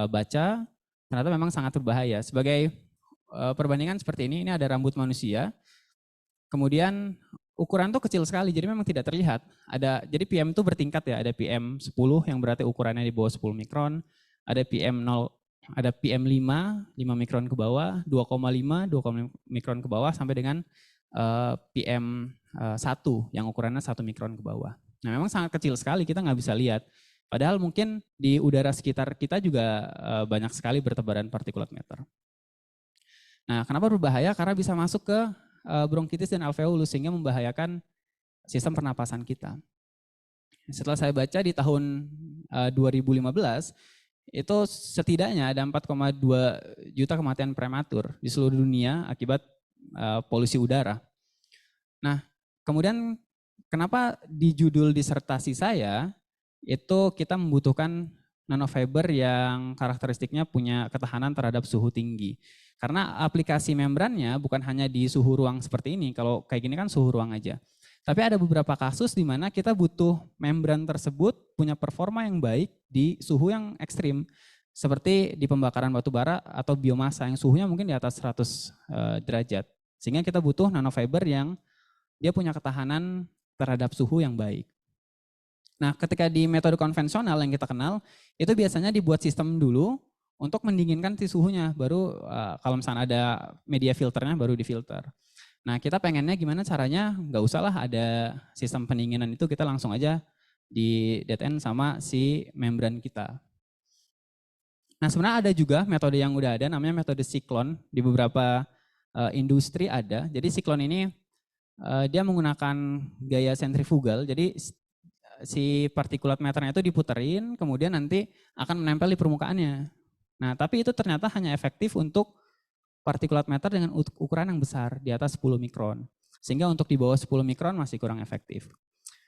baca, ternyata memang sangat berbahaya. Sebagai perbandingan seperti ini ada rambut manusia, kemudian ukuran tuh kecil sekali, jadi memang tidak terlihat. Jadi PM itu bertingkat ya, ada PM 10 yang berarti ukurannya di bawah 10 mikron, ada PM 0, ada PM 5 mikron ke bawah, 2,5 mikron ke bawah, sampai dengan PM 1 yang ukurannya 1 mikron ke bawah. Nah memang sangat kecil sekali, kita nggak bisa lihat. Padahal mungkin di udara sekitar kita juga banyak sekali bertebaran particulate matter. Nah kenapa berbahaya? Karena bisa masuk ke bronkitis dan alveolus sehingga membahayakan sistem pernapasan kita. Setelah saya baca di tahun 2015, itu setidaknya ada 4,2 juta kematian prematur di seluruh dunia akibat polusi udara. Nah, kemudian kenapa di judul disertasi saya itu kita membutuhkan nanofiber yang karakteristiknya punya ketahanan terhadap suhu tinggi. Karena aplikasi membrannya bukan hanya di suhu ruang seperti ini, kalau kayak gini kan suhu ruang aja. Tapi ada beberapa kasus di mana kita butuh membran tersebut punya performa yang baik di suhu yang ekstrim. Seperti di pembakaran batu bara atau biomasa yang suhunya mungkin di atas 100 derajat. Sehingga kita butuh nanofiber yang dia punya ketahanan terhadap suhu yang baik. Nah ketika di metode konvensional yang kita kenal, itu biasanya dibuat sistem dulu untuk mendinginkan si suhunya. Baru kalau misalnya ada media filternya baru difilter. Nah kita pengennya gimana caranya, nggak usah lah ada sistem pendinginan itu, kita langsung aja di dead end sama si membran kita. Nah sebenarnya ada juga metode yang udah ada, namanya metode siklon, di beberapa industri ada. Jadi siklon ini dia menggunakan gaya sentrifugal, jadi si particulate matternya itu diputerin, kemudian nanti akan menempel di permukaannya. Nah tapi itu ternyata hanya efektif untuk particulate matter dengan ukuran yang besar, di atas 10 mikron. Sehingga untuk di bawah 10 mikron masih kurang efektif.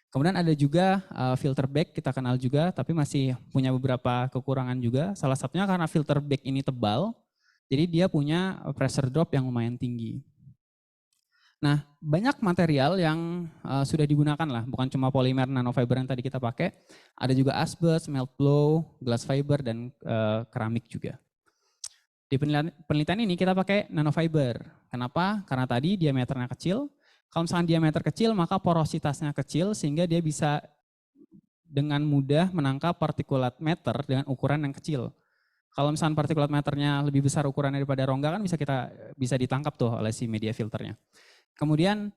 Kemudian ada juga filter bag, kita kenal juga, tapi masih punya beberapa kekurangan juga. Salah satunya karena filter bag ini tebal, jadi dia punya pressure drop yang lumayan tinggi. Nah, banyak material yang sudah digunakan lah, bukan cuma polimer nanofiber yang tadi kita pakai, ada juga asbes, melt blow, glass fiber, dan keramik juga. Di penelitian ini kita pakai nanofiber. Kenapa? Karena tadi diameternya kecil. Kalau misalkan diameter kecil, maka porositasnya kecil sehingga dia bisa dengan mudah menangkap particulate matter dengan ukuran yang kecil. Kalau misalkan particulate matternya lebih besar ukurannya daripada rongga kan bisa ditangkap tuh oleh si media filternya. Kemudian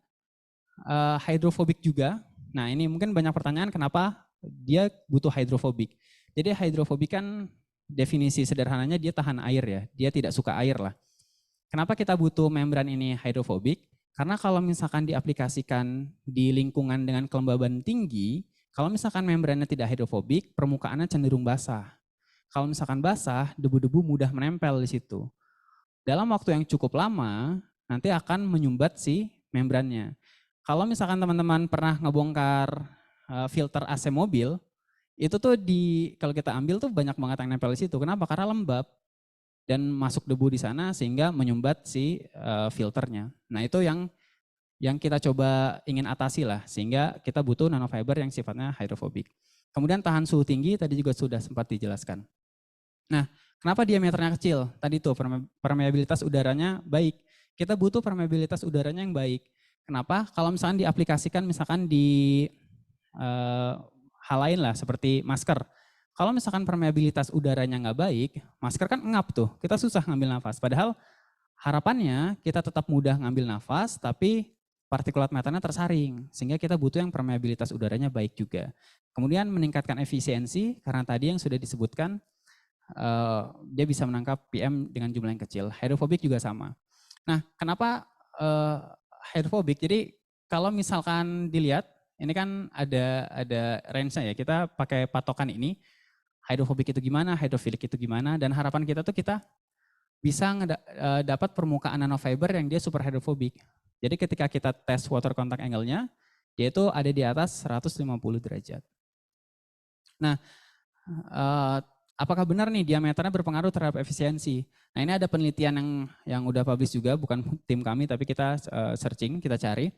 hydrophobic juga. Nah ini mungkin banyak pertanyaan kenapa dia butuh hydrophobic. Jadi hydrophobic kan definisi sederhananya dia tahan air ya, dia tidak suka air lah. Kenapa kita butuh membran ini hydrophobic? Karena kalau misalkan diaplikasikan di lingkungan dengan kelembaban tinggi, kalau misalkan membrannya tidak hidrofobik, permukaannya cenderung basah. Kalau misalkan basah, debu-debu mudah menempel di situ. Dalam waktu yang cukup lama, nanti akan menyumbat si membrannya. Kalau misalkan teman-teman pernah ngebongkar filter AC mobil, itu tuh kalau kita ambil tuh banyak banget yang nempel di situ. Kenapa? Karena lembab dan masuk debu di sana sehingga menyumbat si filternya. Nah, itu yang kita coba ingin atasi lah, sehingga kita butuh nanofiber yang sifatnya hidrofobik. Kemudian tahan suhu tinggi, tadi juga sudah sempat dijelaskan. Nah, kenapa diameternya kecil? Tadi tuh permeabilitas udaranya baik. Kita butuh permeabilitas udaranya yang baik. Kenapa? Kalau misalkan diaplikasikan misalkan di hal lain lah, seperti masker. Kalau misalkan permeabilitas udaranya nggak baik, masker kan ngap tuh, kita susah ngambil nafas. Padahal harapannya kita tetap mudah ngambil nafas, tapi partikulat maternya tersaring, sehingga kita butuh yang permeabilitas udaranya baik juga. Kemudian meningkatkan efisiensi, karena tadi yang sudah disebutkan, dia bisa menangkap PM dengan jumlah yang kecil. Hidrofobik juga sama. Nah, kenapa hidrofobik? Jadi kalau misalkan dilihat, ini kan ada range-nya ya, kita pakai patokan ini, hidrofobik itu gimana, hidrofilik itu gimana, dan harapan kita tuh kita bisa dapat permukaan nanofiber yang dia super hidrofobik. Jadi ketika kita tes water contact angle-nya, dia itu ada di atas 150 derajat. Nah, apakah benar nih diameternya berpengaruh terhadap efisiensi? Nah, ini ada penelitian yang udah publish juga, bukan tim kami, tapi kita searching, kita cari.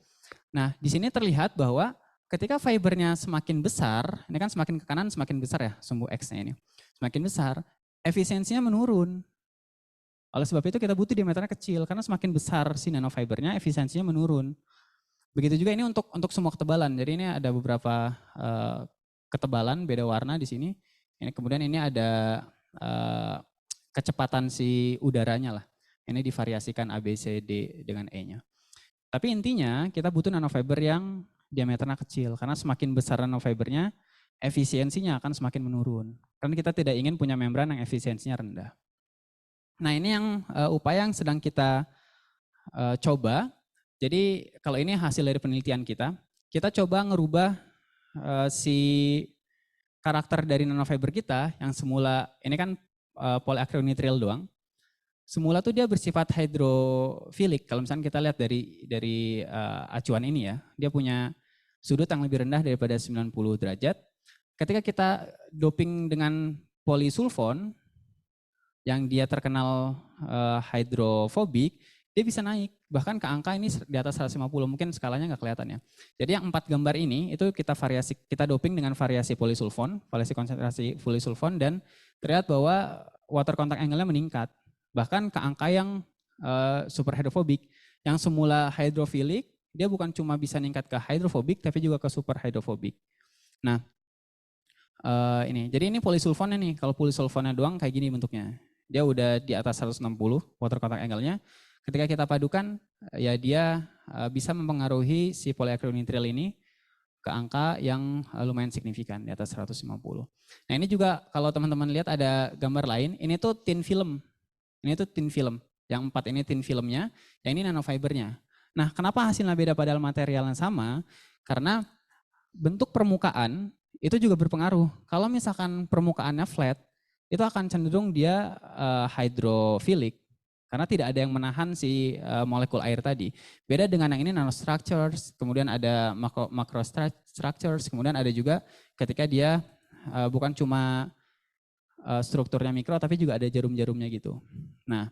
Nah, di sini terlihat bahwa ketika fibernya semakin besar, ini kan semakin ke kanan semakin besar ya sumbu X-nya ini. Semakin besar, efisiensinya menurun. Oleh sebab itu kita butuh diameternya kecil, karena semakin besar si nanofibernya, efisiensinya menurun. Begitu juga ini untuk semua ketebalan. Jadi ini ada beberapa ketebalan beda warna di sini. Ini kemudian ini ada kecepatan si udaranya lah. Ini divariasikan A, B, C, D dengan E-nya. Tapi intinya kita butuh nanofiber yang diameternya kecil, karena semakin besar nanofibernya, efisiensinya akan semakin menurun. Karena kita tidak ingin punya membran yang efisiensinya rendah. Nah, ini yang upaya yang sedang kita coba. Jadi kalau ini hasil dari penelitian kita coba ngerubah si karakter dari nanofiber kita yang semula, ini kan polyacrylonitrile doang. Semula tuh dia bersifat hidrofilik. Kalau misalnya kita lihat dari acuan ini ya, dia punya sudut yang lebih rendah daripada 90 derajat. Ketika kita doping dengan polisulfon, yang dia terkenal hidrofobik, dia bisa naik. Bahkan ke angka ini di atas 150, mungkin skalanya nggak kelihatan ya. Jadi yang 4 gambar ini, itu kita doping dengan variasi polisulfon, variasi konsentrasi polisulfon, dan terlihat bahwa water contact angle-nya meningkat. Bahkan ke angka yang super hidrofobik. Yang semula hidrofilik, dia bukan cuma bisa meningkat ke hidrofobik, tapi juga ke super hidrofobik. Nah, jadi ini polisulfonnya nih. Kalau polisulfonnya doang kayak gini bentuknya. Dia udah di atas 160 water contact angle-nya. Ketika kita padukan, ya dia bisa mempengaruhi si polyacrylonitrile ini ke angka yang lumayan signifikan, di atas 150. Nah, ini juga kalau teman-teman lihat ada gambar lain, ini tuh thin film. Ini tuh thin film. Yang 4 ini thin filmnya, yang ini nanofibernya. Nah, kenapa hasilnya beda padahal materialnya sama? Karena bentuk permukaan itu juga berpengaruh. Kalau misalkan permukaannya flat, itu akan cenderung dia hydrophilic. Karena tidak ada yang menahan si molekul air tadi. Beda dengan yang ini nanostructures, kemudian ada macrostructures, kemudian ada juga ketika dia bukan cuma strukturnya mikro, tapi juga ada jarum-jarumnya gitu. Nah,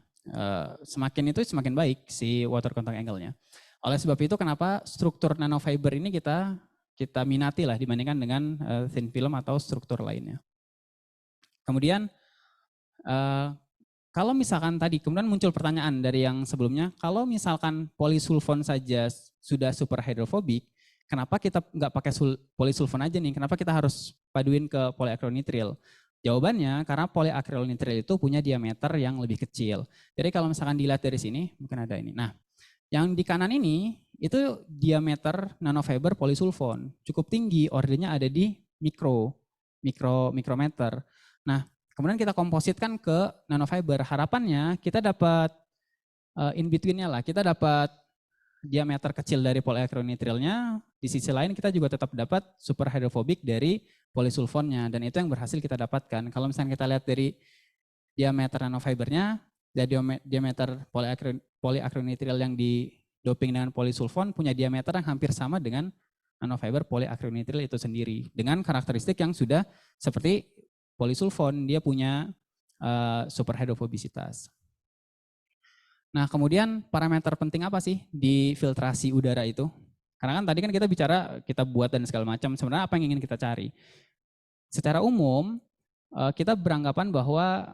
semakin itu semakin baik si water contact angle-nya. Oleh sebab itu kenapa struktur nanofiber ini kita minati lah dibandingkan dengan thin film atau struktur lainnya. Kemudian kalau misalkan tadi kemudian muncul pertanyaan dari yang sebelumnya, kalau misalkan polisulfon saja sudah super hidrofobik, kenapa kita nggak pakai polisulfon aja nih? Kenapa kita harus paduin ke polyacrylonitrile? Jawabannya karena polyacrylonitrile itu punya diameter yang lebih kecil. Jadi kalau misalkan dilihat dari sini, mungkin ada ini. Nah, yang di kanan ini itu diameter nanofiber polisulfon. Cukup tinggi, ordernya ada di mikrometer. Nah, kemudian kita kompositkan ke nanofiber. Harapannya kita dapat in between-nya lah. Kita dapat diameter kecil dari polyacrylonitrilnya, di sisi lain kita juga tetap dapat super hydrophobic dari polysulfonnya, dan itu yang berhasil kita dapatkan. Kalau misalnya kita lihat dari diameter nanofibernya, dari diameter polyacrylonitril yang di doping dengan polysulfon punya diameter yang hampir sama dengan nanofiber polyacrylonitril itu sendiri, dengan karakteristik yang sudah seperti polysulfon, dia punya super hydrophobicitas. Nah, kemudian parameter penting apa sih di filtrasi udara itu? Karena kan tadi kan kita bicara kita buat dan segala macam, sebenarnya apa yang ingin kita cari? Secara umum, kita beranggapan bahwa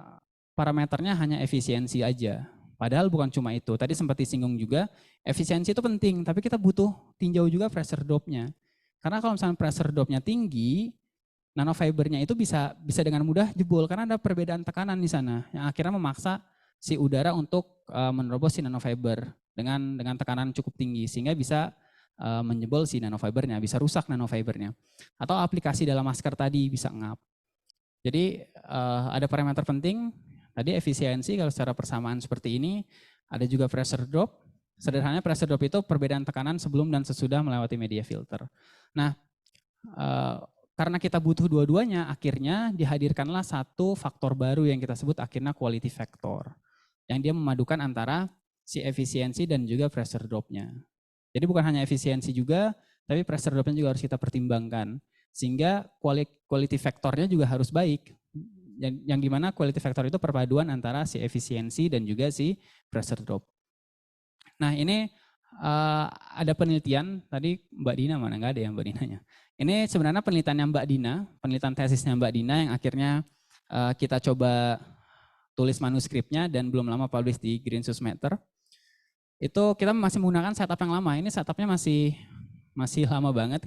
parameternya hanya efisiensi aja. Padahal bukan cuma itu. Tadi sempat disinggung juga, efisiensi itu penting, tapi kita butuh tinjau juga pressure drop-nya. Karena kalau misalnya pressure drop-nya tinggi, nanofibernya itu bisa dengan mudah jebol karena ada perbedaan tekanan di sana yang akhirnya memaksa si udara untuk menerobos si nanofiber dengan tekanan cukup tinggi sehingga bisa menjebol si nanofibernya, bisa rusak nanofibernya. Atau aplikasi dalam masker tadi bisa ngap. Jadi ada parameter penting, tadi efisiensi kalau secara persamaan seperti ini, ada juga pressure drop. Sederhananya pressure drop itu perbedaan tekanan sebelum dan sesudah melewati media filter. Nah, karena kita butuh dua-duanya, akhirnya dihadirkanlah satu faktor baru yang kita sebut akhirnya quality factor. Yang dia memadukan antara si efisiensi dan juga pressure drop-nya. Jadi bukan hanya efisiensi juga, tapi pressure drop-nya juga harus kita pertimbangkan. Sehingga quality factor-nya juga harus baik. Yang dimana quality factor itu perpaduan antara si efisiensi dan juga si pressure drop. Nah ini ada penelitian, tadi Mbak Dina mana, nggak ada ya Mbak Dinanya. Ini sebenarnya penelitiannya Mbak Dina, penelitian tesisnya Mbak Dina yang akhirnya kita coba tulis manuskripnya dan belum lama publish di Green Sus Matter. Itu kita masih menggunakan setup yang lama. Ini setupnya masih lama banget.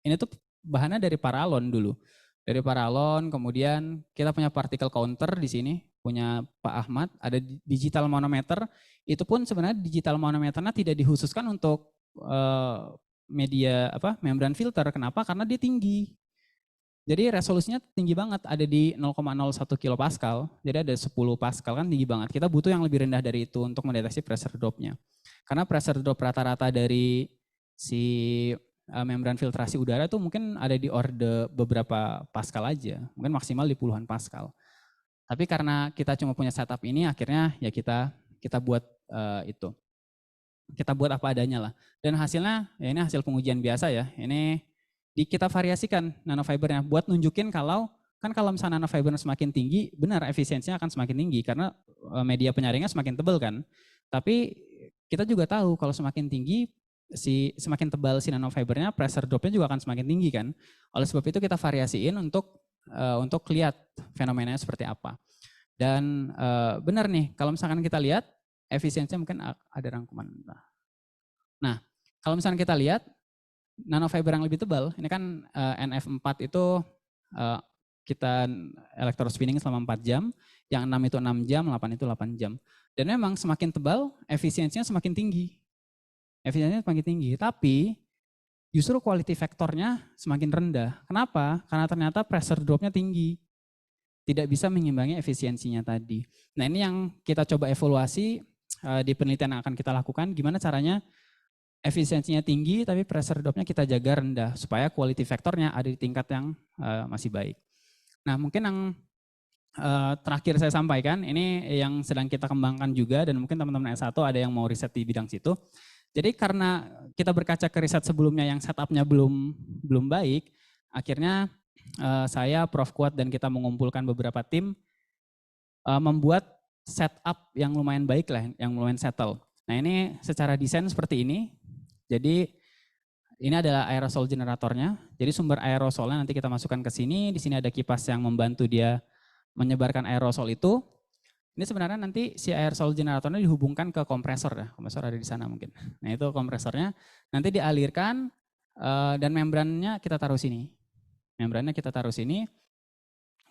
Ini tuh bahannya dari paralon dulu. Dari paralon, kemudian kita punya particle counter di sini, punya Pak Ahmad, ada digital manometer. Itu pun sebenarnya digital manometernya tidak dikhususkan untuk membran filter. Kenapa? Karena dia tinggi. Jadi resolusinya tinggi banget, ada di 0,01 kilopascal, jadi ada 10 pascal kan tinggi banget. Kita butuh yang lebih rendah dari itu untuk mendeteksi pressure drop-nya. Karena pressure drop rata-rata dari si membran filtrasi udara itu mungkin ada di orde beberapa pascal aja, mungkin maksimal di puluhan pascal. Tapi karena kita cuma punya setup ini, akhirnya ya kita buat itu. Kita buat apa adanya lah. Dan hasilnya, ya ini hasil pengujian biasa ya, ini kita variasikan nanofibernya buat nunjukin kalau misalnya nanofibernya semakin tinggi, benar efisiensinya akan semakin tinggi karena media penyaringnya semakin tebal kan. Tapi kita juga tahu kalau semakin tinggi, semakin tebal si nanofibernya, pressure drop-nya juga akan semakin tinggi kan. Oleh sebab itu kita variasiin untuk lihat fenomenanya seperti apa. Dan benar nih, kalau misalkan kita lihat efisiensinya mungkin ada rangkuman. Nah, kalau misalkan kita lihat nanofiber yang lebih tebal, ini kan NF4 itu kita electrospinning selama 4 jam, yang 6 itu 6 jam, 8 itu 8 jam. Dan memang semakin tebal, efisiensinya semakin tinggi. Efisiensinya semakin tinggi, tapi justru quality factornya semakin rendah. Kenapa? Karena ternyata pressure drop-nya tinggi. Tidak bisa mengimbangi efisiensinya tadi. Nah ini yang kita coba evaluasi di penelitian yang akan kita lakukan, gimana caranya efisiensinya tinggi tapi pressure drop-nya kita jaga rendah supaya quality factornya ada di tingkat yang masih baik. Nah mungkin yang terakhir saya sampaikan, ini yang sedang kita kembangkan juga dan mungkin teman-teman S1 ada yang mau riset di bidang situ. Jadi karena kita berkaca ke riset sebelumnya yang setup-nya belum baik, akhirnya saya, Prof. Kuat dan kita mengumpulkan beberapa tim membuat setup yang lumayan baik lah, yang lumayan settle. Nah ini secara desain seperti ini. Jadi ini adalah aerosol generatornya. Jadi sumber aerosolnya nanti kita masukkan ke sini. Di sini ada kipas yang membantu dia menyebarkan aerosol itu. Ini sebenarnya nanti si aerosol generatornya dihubungkan ke kompresor ya. Kompresor ada di sana mungkin. Nah itu kompresornya nanti dialirkan dan membrannya kita taruh sini. Membrannya kita taruh sini.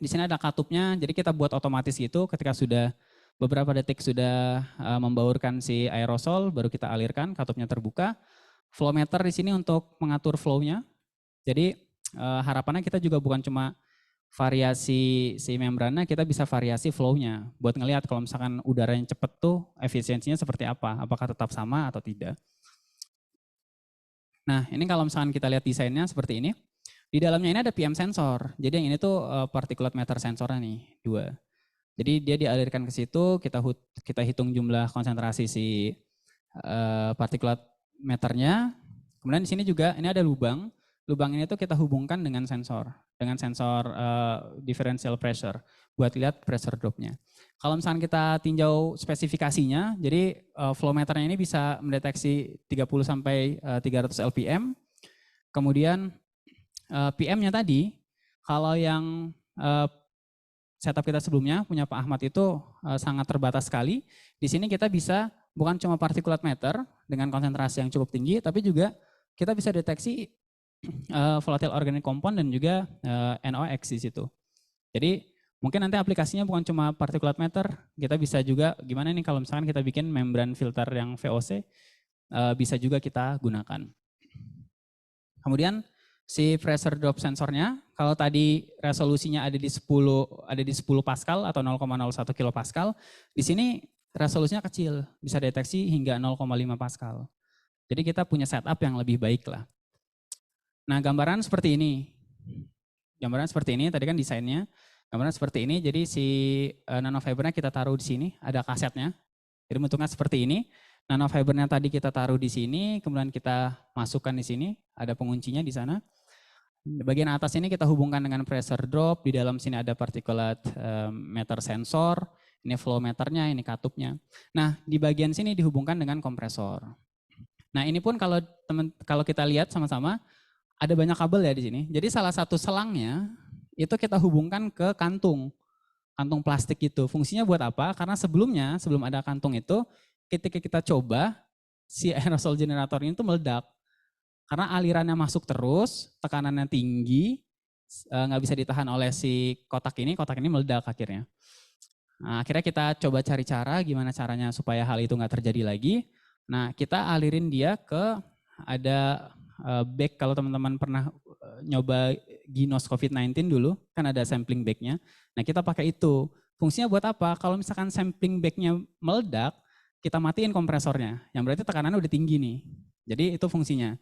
Di sini ada katupnya. Jadi kita buat otomatis gitu. Ketika sudah beberapa detik sudah membaurkan si aerosol, baru kita alirkan. Katupnya terbuka. Flow meter di sini untuk mengatur flow-nya. Jadi harapannya kita juga bukan cuma variasi si membrannya, kita bisa variasi flow-nya. Buat ngelihat kalau misalkan udara yang cepat tuh efisiensinya seperti apa, apakah tetap sama atau tidak. Nah, ini kalau misalkan kita lihat desainnya seperti ini, di dalamnya ini ada PM sensor. Jadi yang ini tuh particulate matter sensornya nih, 2. Jadi dia dialirkan ke situ, kita hitung jumlah konsentrasi si particulate matternya. Kemudian di sini juga ini ada lubang. Lubang ini tuh kita hubungkan dengan sensor differential pressure buat lihat pressure drop-nya. Kalau misalnya kita tinjau spesifikasinya, jadi flow meternya ini bisa mendeteksi 30 sampai 300 LPM. Kemudian PM-nya tadi, kalau yang setup kita sebelumnya punya Pak Ahmad itu sangat terbatas sekali. Di sini kita bisa bukan cuma particulate matter dengan konsentrasi yang cukup tinggi, tapi juga kita bisa deteksi volatile organic compound dan juga NOx di situ. Jadi mungkin nanti aplikasinya bukan cuma particulate matter, kita bisa juga gimana nih kalau misalkan kita bikin membran filter yang VOC, bisa juga kita gunakan. Kemudian si pressure drop sensornya, kalau tadi resolusinya ada di 10 Pascal atau 0,01 kilopascal, di sini resolusinya kecil, bisa deteksi hingga 0,5 Pascal. Jadi kita punya setup yang lebih baik lah. Nah, gambaran seperti ini. Gambaran seperti ini, tadi kan desainnya. Gambaran seperti ini, jadi si nanofibernya kita taruh di sini, ada kasetnya. Jadi bentuknya seperti ini. Nanofibernya tadi kita taruh di sini, kemudian kita masukkan di sini, ada penguncinya di sana. Bagian atas ini kita hubungkan dengan pressure drop, di dalam sini ada particulate matter sensor, ini flow meternya, ini katupnya. Nah, di bagian sini dihubungkan dengan kompresor. Nah, ini pun kalau kita lihat sama-sama, ada banyak kabel ya di sini. Jadi salah satu selangnya itu kita hubungkan ke kantung plastik itu. Fungsinya buat apa? Karena sebelum ada kantung itu, ketika kita coba, si aerosol generator ini tuh meledak. Karena alirannya masuk terus, tekanannya tinggi, nggak bisa ditahan oleh si kotak ini meledak akhirnya. Nah, akhirnya kita coba cari cara, gimana caranya supaya hal itu nggak terjadi lagi. Nah, kita alirin dia ke ada bag, kalau teman-teman pernah nyoba Ginos COVID-19 dulu, kan ada sampling bagnya. Nah, kita pakai itu. Fungsinya buat apa? Kalau misalkan sampling bagnya meledak, kita matiin kompresornya. Yang berarti tekanannya udah tinggi nih. Jadi itu fungsinya.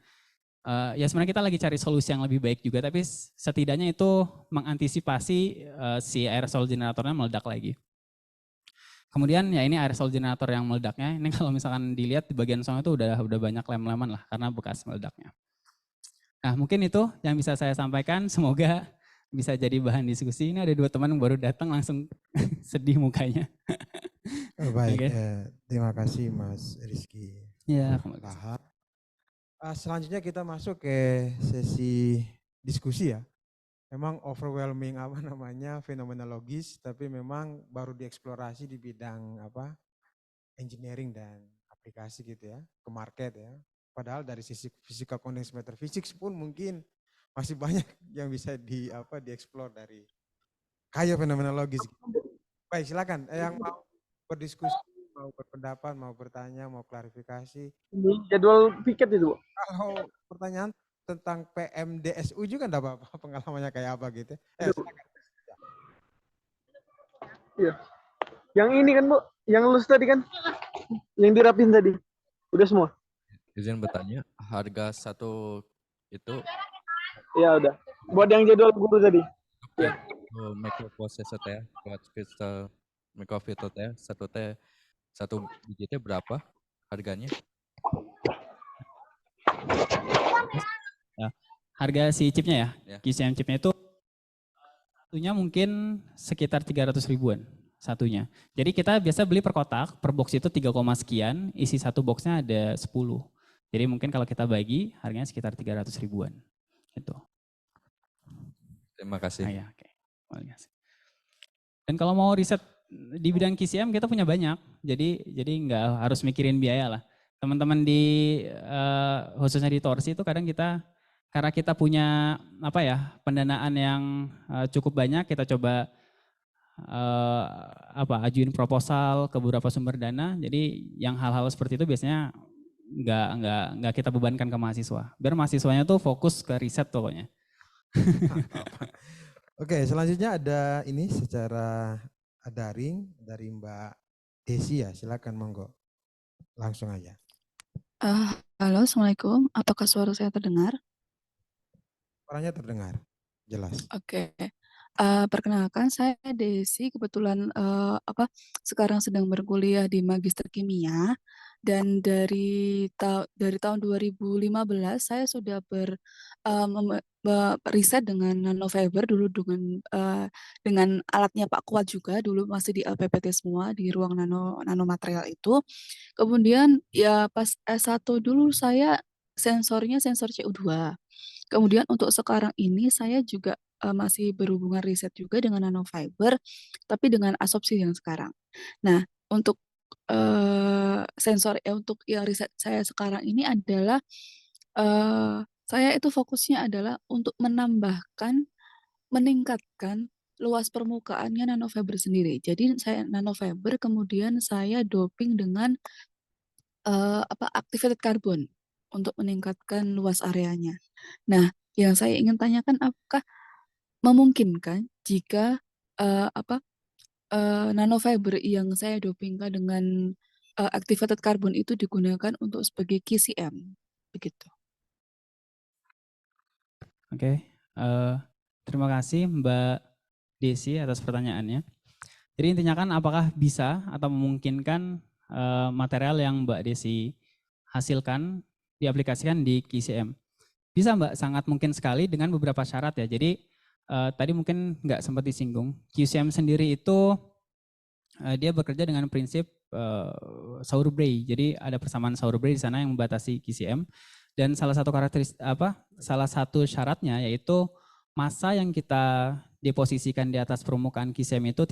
Ya sebenarnya kita lagi cari solusi yang lebih baik juga, tapi setidaknya itu mengantisipasi si aerosol generatornya meledak lagi. Kemudian ya ini aerosol generator yang meledaknya. Ini kalau misalkan dilihat di bagian sana itu udah banyak lem-leman lah karena bekas meledaknya. Nah, mungkin itu yang bisa saya sampaikan, semoga bisa jadi bahan diskusi. Ini ada 2 teman yang baru datang langsung sedih mukanya. Baik, terima kasih Mas Rizky. Ya, selanjutnya kita masuk ke sesi diskusi ya. Memang overwhelming fenomenologis, tapi memang baru dieksplorasi di bidang engineering dan aplikasi gitu ya, ke market ya. Padahal dari sisi physical condensed matter physics pun mungkin masih banyak yang bisa dieksplor dari kayak fenomenologis. Baik, silakan yang mau berdiskusi, mau berpendapat, mau bertanya, mau klarifikasi. Ini jadwal piket itu. Kalau pertanyaan tentang PMDSU juga enggak apa-apa, pengalamannya kayak apa gitu. Silakan. Iya. Yang ini kan, Bu, yang lulus tadi kan, yang dirapin tadi. Udah semua? Izin bertanya, harga satu itu? Ya udah. Buat yang jadwal guru tadi. Ya. Microprocessor teh, buat crystal microfilter teh, satu digitnya berapa harganya? Ya, harga si chipnya ya, QCM chipnya itu satunya mungkin sekitar 300 ribuan satunya. Jadi kita biasa beli per kotak, per box itu 3, sekian, isi satu boxnya ada 10. Jadi mungkin kalau kita bagi harganya sekitar 300 ribuan. Gitu. Terima kasih. Nah, ya, okay. Dan kalau mau riset di bidang QCM kita punya banyak, jadi nggak harus mikirin biaya lah. Teman-teman di khususnya di Torsi itu kadang karena kita punya pendanaan yang cukup banyak, kita coba ajuin proposal ke beberapa sumber dana. Jadi yang hal-hal seperti itu biasanya nggak kita bebankan ke mahasiswa. Biar mahasiswanya tuh fokus ke riset pokoknya. Oke, selanjutnya ada ini secara daring dari Mbak Desi ya, silakan monggo. Langsung aja. Halo, Assalamualaikum. Apakah suara saya terdengar? Suaranya terdengar jelas. Oke. Perkenalkan saya Desi, kebetulan sekarang sedang berkuliah di Magister Kimia dan dari tahun 2015 saya sudah riset dengan nanofiber dulu dengan alatnya Pak Kuat juga dulu masih di LPPT semua di ruang nanomaterial itu. Kemudian ya pas S1 dulu saya sensornya sensor CO2. Kemudian untuk sekarang ini saya juga masih berhubungan riset juga dengan nanofiber, tapi dengan asopsi yang sekarang. Nah, untuk untuk yang riset saya sekarang ini adalah saya itu fokusnya adalah untuk meningkatkan luas permukaannya nanofiber sendiri. Jadi saya nanofiber kemudian saya doping dengan activated carbon untuk meningkatkan luas areanya. Nah, yang saya ingin tanyakan apakah memungkinkan jika eh, apa nanofiber yang saya dopingkan dengan activated carbon itu digunakan untuk sebagai QCM begitu. Oke, terima kasih Mbak Desi atas pertanyaannya. Jadi intinya kan apakah bisa atau memungkinkan material yang Mbak Desi hasilkan diaplikasikan di QCM? Bisa Mbak, sangat mungkin sekali dengan beberapa syarat ya. Jadi tadi mungkin nggak sempat disinggung, QCM sendiri itu dia bekerja dengan prinsip Sauerbrei. Jadi ada persamaan Sauerbrei di sana yang membatasi QCM. Dan salah satu syaratnya yaitu massa yang kita deposisikan di atas permukaan QCM itu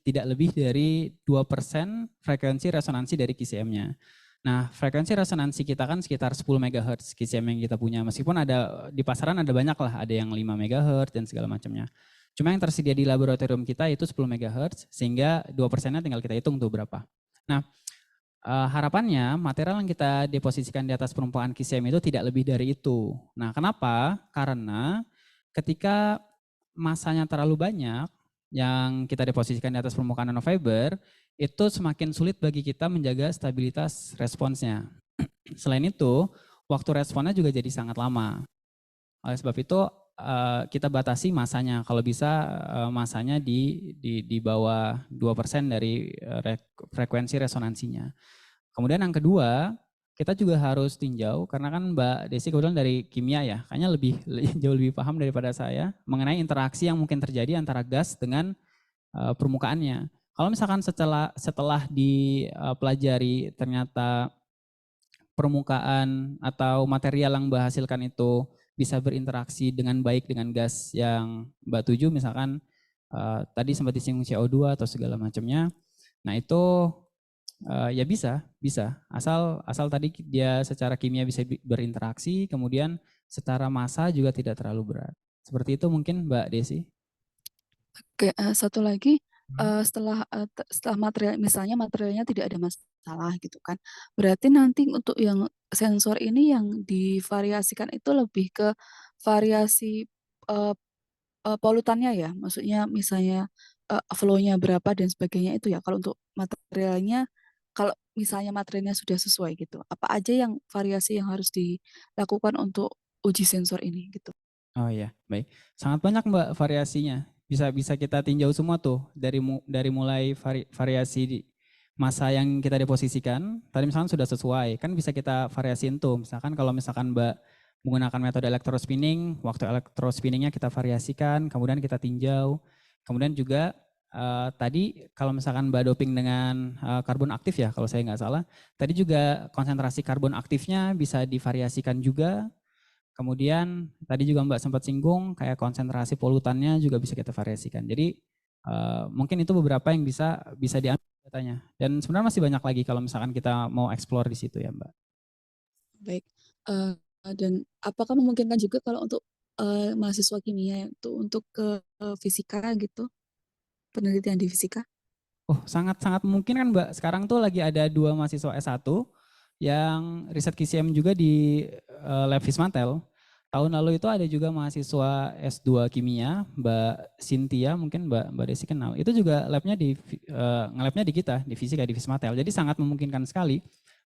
tidak lebih dari 2% frekuensi resonansi dari QCM-nya. Nah, frekuensi resonansi kita kan sekitar 10 MHz QCM yang kita punya. Meskipun ada di pasaran ada banyak lah, ada yang 5 MHz dan segala macamnya. Cuma yang tersedia di laboratorium kita itu 10 MHz, sehingga 2%-nya tinggal kita hitung tuh berapa. Nah, harapannya material yang kita deposisikan di atas permukaan QCM itu tidak lebih dari itu. Nah, kenapa? Karena ketika massanya terlalu banyak yang kita deposisikan di atas permukaan nanofiber, itu semakin sulit bagi kita menjaga stabilitas responsnya. Selain itu, waktu responnya juga jadi sangat lama. Oleh sebab itu, kita batasi masanya. Kalau bisa masanya di bawah 2% dari frekuensi resonansinya. Kemudian yang kedua, kita juga harus tinjau karena kan Mbak Desi kebetulan dari kimia ya, kayaknya jauh lebih paham daripada saya mengenai interaksi yang mungkin terjadi antara gas dengan permukaannya. Kalau misalkan setelah dipelajari ternyata permukaan atau material yang Mbak hasilkan itu bisa berinteraksi dengan baik dengan gas yang Mbak tuju, misalkan tadi sempat disinggung CO2 atau segala macamnya. Nah itu ya bisa. Asal tadi dia secara kimia bisa berinteraksi, kemudian secara massa juga tidak terlalu berat. Seperti itu mungkin Mbak Desi. Oke, satu lagi setelah material misalnya materialnya tidak ada masalah gitu kan. Berarti nanti untuk yang sensor ini yang divariasikan itu lebih ke variasi polutannya ya. Maksudnya misalnya flow-nya berapa dan sebagainya itu ya. Kalau untuk materialnya kalau misalnya materialnya sudah sesuai gitu. Apa aja yang variasi yang harus dilakukan untuk uji sensor ini gitu. Oh iya, baik. Sangat banyak Mbak variasinya. Bisa kita tinjau semua tuh dari mulai variasi massa yang kita deposisikan. Tadi misalkan sudah sesuai, kan bisa kita variasiin tuh. Misalkan kalau misalkan Mbak menggunakan metode electrospinning, waktu electrospinningnya kita variasikan, kemudian kita tinjau. Kemudian juga tadi kalau misalkan Mbak doping dengan karbon aktif ya, kalau saya nggak salah. Tadi juga konsentrasi karbon aktifnya bisa divariasikan juga. Kemudian tadi juga Mbak sempat singgung kayak konsentrasi polutannya juga bisa kita variasikan. Jadi mungkin itu beberapa yang bisa diambil datanya. Dan sebenarnya masih banyak lagi kalau misalkan kita mau explore di situ ya Mbak. Baik. Dan apakah memungkinkan juga kalau untuk mahasiswa kimia itu untuk ke fisika gitu, penelitian di fisika? Oh sangat mungkin kan Mbak. Sekarang tuh lagi ada 2 mahasiswa S1 yang riset QCM juga di Lab Vismantel. Tahun lalu itu ada juga mahasiswa S2 kimia, Mbak Cynthia, mungkin Mbak Desi kenal. Itu juga labnya nge-labnya di kita, di fisika, di Vismatel. Jadi sangat memungkinkan sekali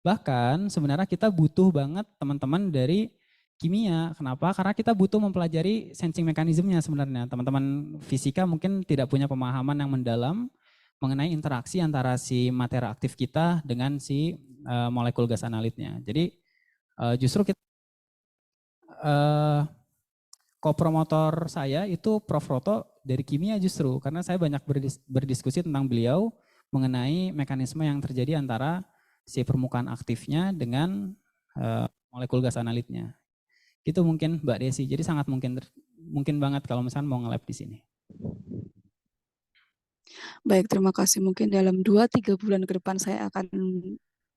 Bahkan sebenarnya kita butuh banget teman-teman dari kimia. Kenapa? Karena kita butuh mempelajari sensing mekanismenya sebenarnya. Teman-teman fisika mungkin tidak punya pemahaman yang mendalam mengenai interaksi antara si materi aktif kita dengan si molekul gas analitnya. Jadi justru kita kopromotor saya itu Prof. Roto dari kimia justru, karena saya banyak berdiskusi tentang beliau mengenai mekanisme yang terjadi antara si permukaan aktifnya dengan molekul gas analitnya. Itu mungkin Mbak Desi, jadi sangat mungkin banget kalau misalnya mau nge-lab di sini. Baik, terima kasih. Mungkin dalam 2-3 bulan ke depan saya akan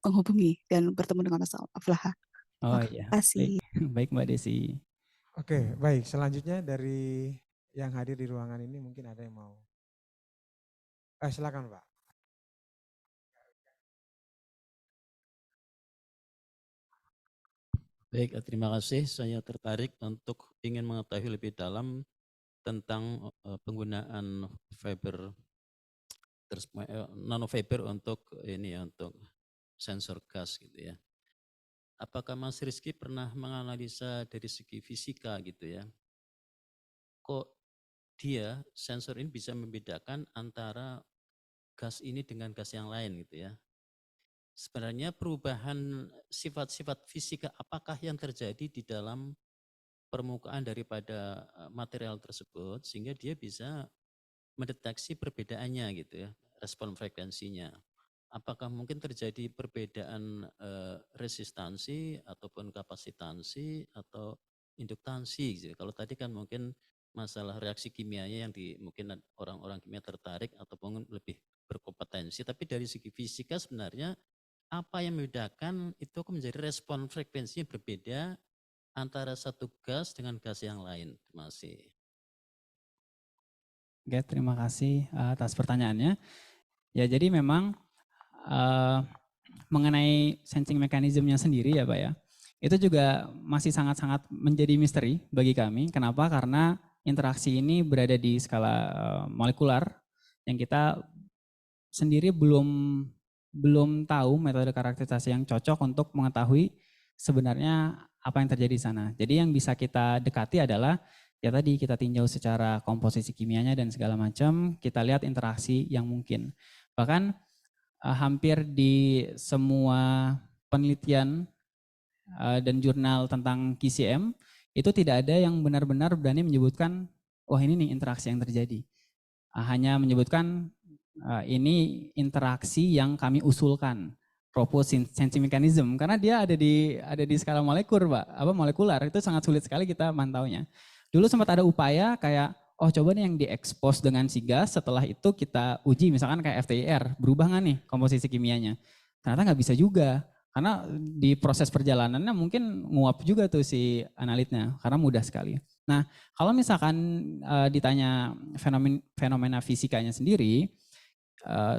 menghubungi dan bertemu dengan Mas Aflaha. Oh Terima iya, kasih. baik Mbak Desi. Oke, baik. Selanjutnya dari yang hadir di ruangan ini mungkin ada yang mau. Silakan Pak. Baik, terima kasih. Saya tertarik untuk ingin mengetahui lebih dalam tentang penggunaan fiber nanofiber untuk ini ya, untuk sensor gas gitu ya. Apakah Mas Rizky pernah menganalisa dari segi fisika gitu ya? Kok dia sensor ini bisa membedakan antara gas ini dengan gas yang lain gitu ya? Sebenarnya perubahan sifat-sifat fisika apakah yang terjadi di dalam permukaan daripada material tersebut sehingga dia bisa mendeteksi perbedaannya gitu ya, respon frekuensinya. Apakah mungkin terjadi perbedaan resistansi ataupun kapasitansi atau induktansi gitu. Kalau tadi kan mungkin masalah reaksi kimianya yang mungkin orang-orang kimia tertarik ataupun lebih berkompetensi, tapi dari segi fisika sebenarnya apa yang membedakan itu menjadi respon frekuensinya berbeda antara satu gas dengan gas yang lain. Terima kasih. Oke, terima kasih atas pertanyaannya. Ya, jadi memang mengenai sensing mekanismenya sendiri ya Pak ya, itu juga masih sangat-sangat menjadi misteri bagi kami. Kenapa? Karena interaksi ini berada di skala molekular yang kita sendiri belum tahu metode karakterisasi yang cocok untuk mengetahui sebenarnya apa yang terjadi di sana. Jadi yang bisa kita dekati adalah ya tadi kita tinjau secara komposisi kimianya dan segala macam, kita lihat interaksi yang mungkin. Bahkan hampir di semua penelitian dan jurnal tentang QCM itu tidak ada yang benar-benar berani menyebutkan wah ini nih interaksi yang terjadi. Hanya menyebutkan ini interaksi yang kami usulkan, propose sensing mechanism, karena dia ada di skala molekular, itu sangat sulit sekali kita mantaunya. Dulu sempat ada upaya kayak oh coba nih yang diekspos dengan si gas, setelah itu kita uji misalkan kayak FTIR, berubah nggak nih komposisi kimianya? Ternyata nggak bisa juga, karena di proses perjalanannya mungkin nguap juga tuh si analitnya, karena mudah sekali. Nah kalau misalkan ditanya fenomena fisikanya sendiri,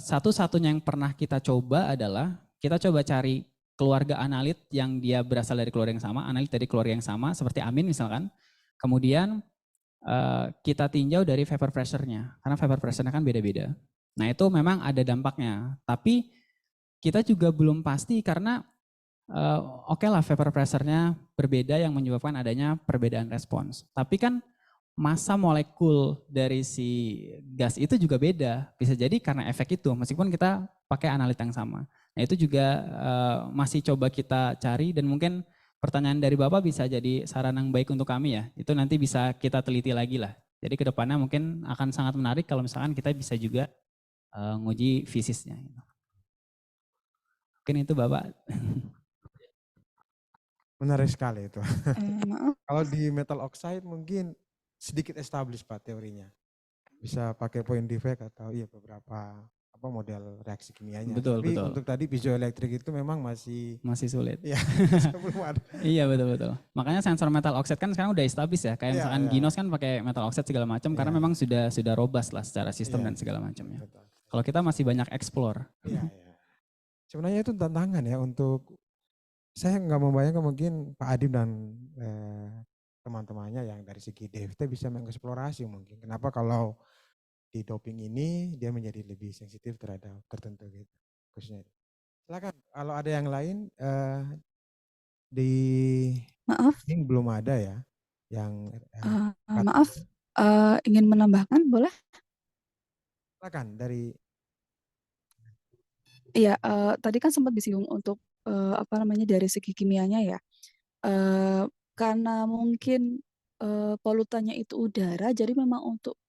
satu-satunya yang pernah kita coba adalah kita coba cari keluarga analit yang dia berasal dari keluarga yang sama, analit dari keluarga yang sama seperti amin misalkan. Kemudian kita tinjau dari vapor pressure-nya, karena vapor pressure-nya kan beda-beda. Nah itu memang ada dampaknya, tapi kita juga belum pasti karena oke lah vapor pressure-nya berbeda yang menyebabkan adanya perbedaan respons. Tapi kan massa molekul dari si gas itu juga beda. Bisa jadi karena efek itu, meskipun kita pakai analit yang sama. Nah itu juga masih coba kita cari dan mungkin pertanyaan dari Bapak bisa jadi saran yang baik untuk kami ya. Itu nanti bisa kita teliti lagi lah. Jadi kedepannya mungkin akan sangat menarik kalau misalkan kita bisa juga nguji fisisnya. Mungkin itu Bapak. Menarik sekali itu. Maaf. Kalau di metal oxide mungkin sedikit established Pak teorinya. Bisa pakai point defect atau iya beberapa model reaksi kimianya. Betul, Tapi betul. untuk tadi piezoelektrik itu memang masih sulit. Iya, belum ada. Iya betul. Makanya sensor metal oxide kan sekarang udah established ya. Kayak Iya, misalkan iya. Ginos kan pakai metal oxide segala macam karena Iya. memang sudah robust lah secara sistem Iya. dan segala macamnya. Betul. Kalau kita masih banyak explore. Iya. Sebenarnya itu tantangan ya untuk saya nggak membayangkan mungkin Pak Adim dan teman-temannya yang dari segi DFT bisa mengeksplorasi mungkin. Kenapa kalau di doping ini dia menjadi lebih sensitif terhadap tertentu gitu. Khususnya. Silakan. Kalau ada yang lain di Maaf, ini belum ada ya yang maaf, ingin menambahkan boleh? silakan dari Iya, tadi kan sempat disinggung untuk apa namanya dari segi kimianya ya. Eh, karena mungkin polutannya itu udara, jadi memang untuk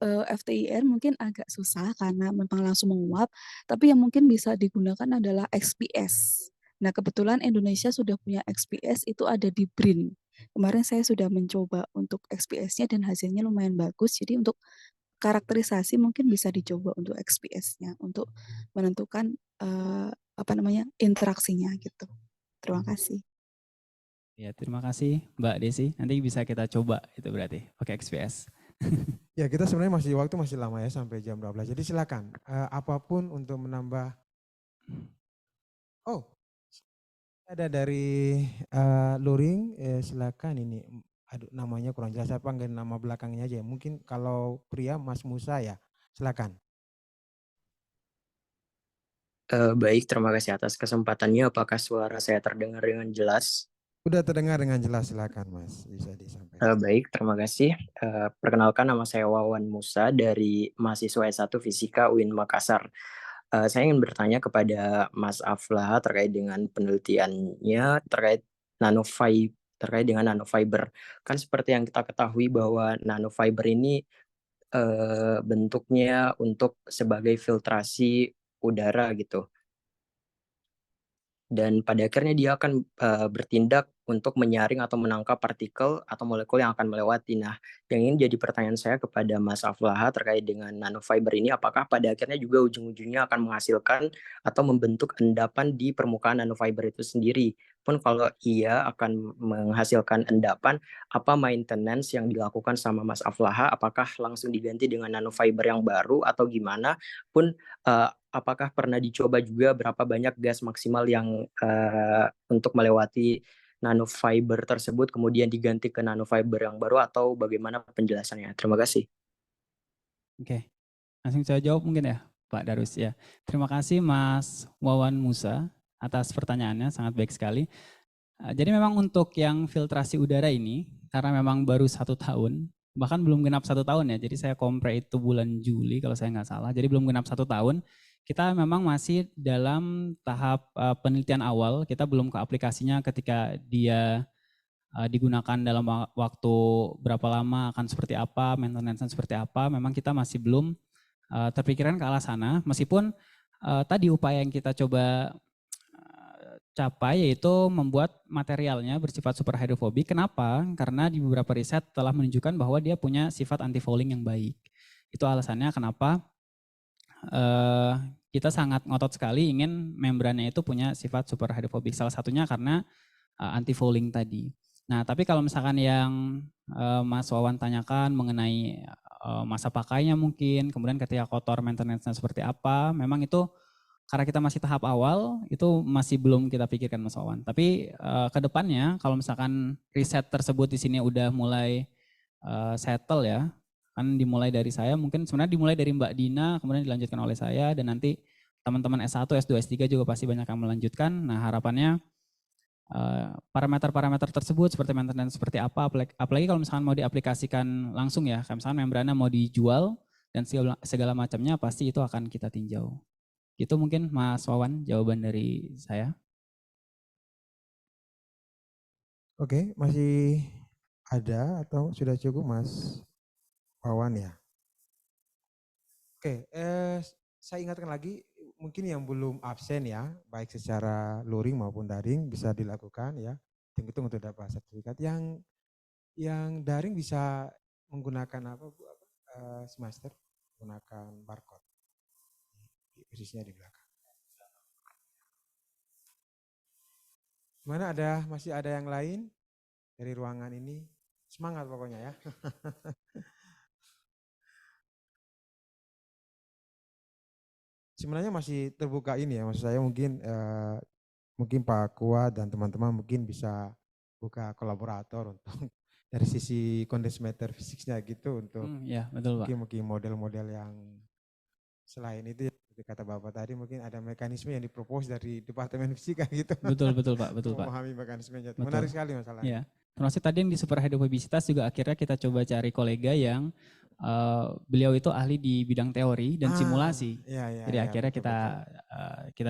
FTIR mungkin agak susah karena memang langsung menguap. Tapi yang mungkin bisa digunakan adalah XPS. Nah, kebetulan Indonesia sudah punya XPS itu ada di BRIN. Kemarin saya sudah mencoba untuk XPS-nya dan hasilnya lumayan bagus. Jadi untuk karakterisasi mungkin bisa dicoba untuk XPS-nya untuk menentukan apa namanya interaksinya gitu. Terima kasih. Ya, terima kasih Mbak Desi. Nanti bisa kita coba itu berarti pakai XPS. ya kita sebenarnya waktu masih lama ya sampai jam 12. Jadi silakan apapun untuk menambah. Oh, ada dari Luring, silakan ini. Aduh, namanya kurang jelas apa enggak nama belakangnya aja. Mungkin kalau pria Mas Musa ya. Silakan. Baik, terima kasih atas kesempatannya. Apakah suara saya terdengar dengan jelas? Sudah terdengar dengan jelas, silakan Mas. Bisa disampaikan. Baik, terima kasih. Perkenalkan, nama saya Wawan Musa dari mahasiswa S1 Fisika UIN Makassar. Saya ingin bertanya kepada Mas Afla terkait dengan penelitiannya terkait dengan nanofiber. Kan seperti yang kita ketahui bahwa nanofiber ini bentuknya untuk sebagai filtrasi udara gitu. Dan pada akhirnya dia akan bertindak untuk menyaring atau menangkap partikel atau molekul yang akan melewati. Nah, yang ini jadi pertanyaan saya kepada Mas Aflaha terkait dengan nanofiber ini, apakah pada akhirnya juga ujung-ujungnya akan menghasilkan atau membentuk endapan di permukaan nanofiber itu sendiri? Pun kalau iya akan menghasilkan endapan, apa maintenance yang dilakukan sama Mas Aflaha? Apakah langsung diganti dengan nanofiber yang baru atau gimana? Pun apakah pernah dicoba juga berapa banyak gas maksimal yang untuk melewati nanofiber tersebut kemudian diganti ke nanofiber yang baru atau bagaimana penjelasannya? Terima kasih. Oke, langsung saya jawab mungkin ya Pak Darus ya. Terima kasih Mas Wawan Musa atas pertanyaannya, sangat baik sekali. Jadi memang untuk yang filtrasi udara ini, karena memang baru 1 tahun, bahkan belum genap 1 tahun ya, jadi saya kompre itu bulan Juli kalau saya nggak salah, jadi belum genap 1 tahun, kita memang masih dalam tahap penelitian awal, kita belum ke aplikasinya ketika dia digunakan dalam waktu berapa lama, akan seperti apa, maintenance-nya seperti apa, memang kita masih belum terpikirkan ke arah sana, meskipun tadi upaya yang kita coba capai yaitu membuat materialnya bersifat super hydrophobic. Kenapa? Karena di beberapa riset telah menunjukkan bahwa dia punya sifat anti-fouling yang baik. Itu alasannya kenapa kita sangat ngotot sekali ingin membrannya itu punya sifat super hydrophobic. Salah satunya karena anti-fouling tadi. Nah, tapi kalau misalkan yang Mas Wawan tanyakan mengenai masa pakainya mungkin, kemudian ketika kotor maintenance-nya seperti apa, memang itu karena kita masih tahap awal, itu masih belum kita pikirkan Mas Wawan. Tapi ke depannya kalau misalkan riset tersebut di sini udah mulai settle ya, kan dimulai dari saya, mungkin sebenarnya dimulai dari Mbak Dina, kemudian dilanjutkan oleh saya, dan nanti teman-teman S1, S2, S3 juga pasti banyak yang melanjutkan. Nah harapannya parameter-parameter tersebut seperti maintenance seperti apa, apalagi kalau misalkan mau diaplikasikan langsung ya, kayak misalkan membrannya mau dijual dan segala macamnya pasti itu akan kita tinjau. Itu mungkin Mas Wawan jawaban dari saya. Oke, masih ada atau sudah cukup Mas Wawan ya? Oke, saya ingatkan lagi mungkin yang belum absen ya, baik secara luring maupun daring bisa dilakukan ya. Hitung-hitung untuk dapat sertifikat. Yang daring bisa menggunakan apa Bu? Semester menggunakan barcode. Posisinya di belakang. Mana masih ada yang lain dari ruangan ini? Semangat pokoknya ya. Sebenarnya masih terbuka ini ya, maksud saya mungkin Pak Kuat dan teman-teman mungkin bisa buka kolaborator untuk dari sisi kondensmeter fisiknya gitu untuk Ya betul Pak. mungkin model-model yang selain itu seperti kata Bapak tadi mungkin ada mekanisme yang dipropos dari Departemen Fisika gitu. Betul Pak, betul Pak. Memahami mekanismenya. Betul. Menarik sekali masalahnya. Iya. Termasuk tadi yang di superhydrophobisitas juga akhirnya kita coba cari kolega yang beliau itu ahli di bidang teori dan simulasi. Jadi akhirnya kita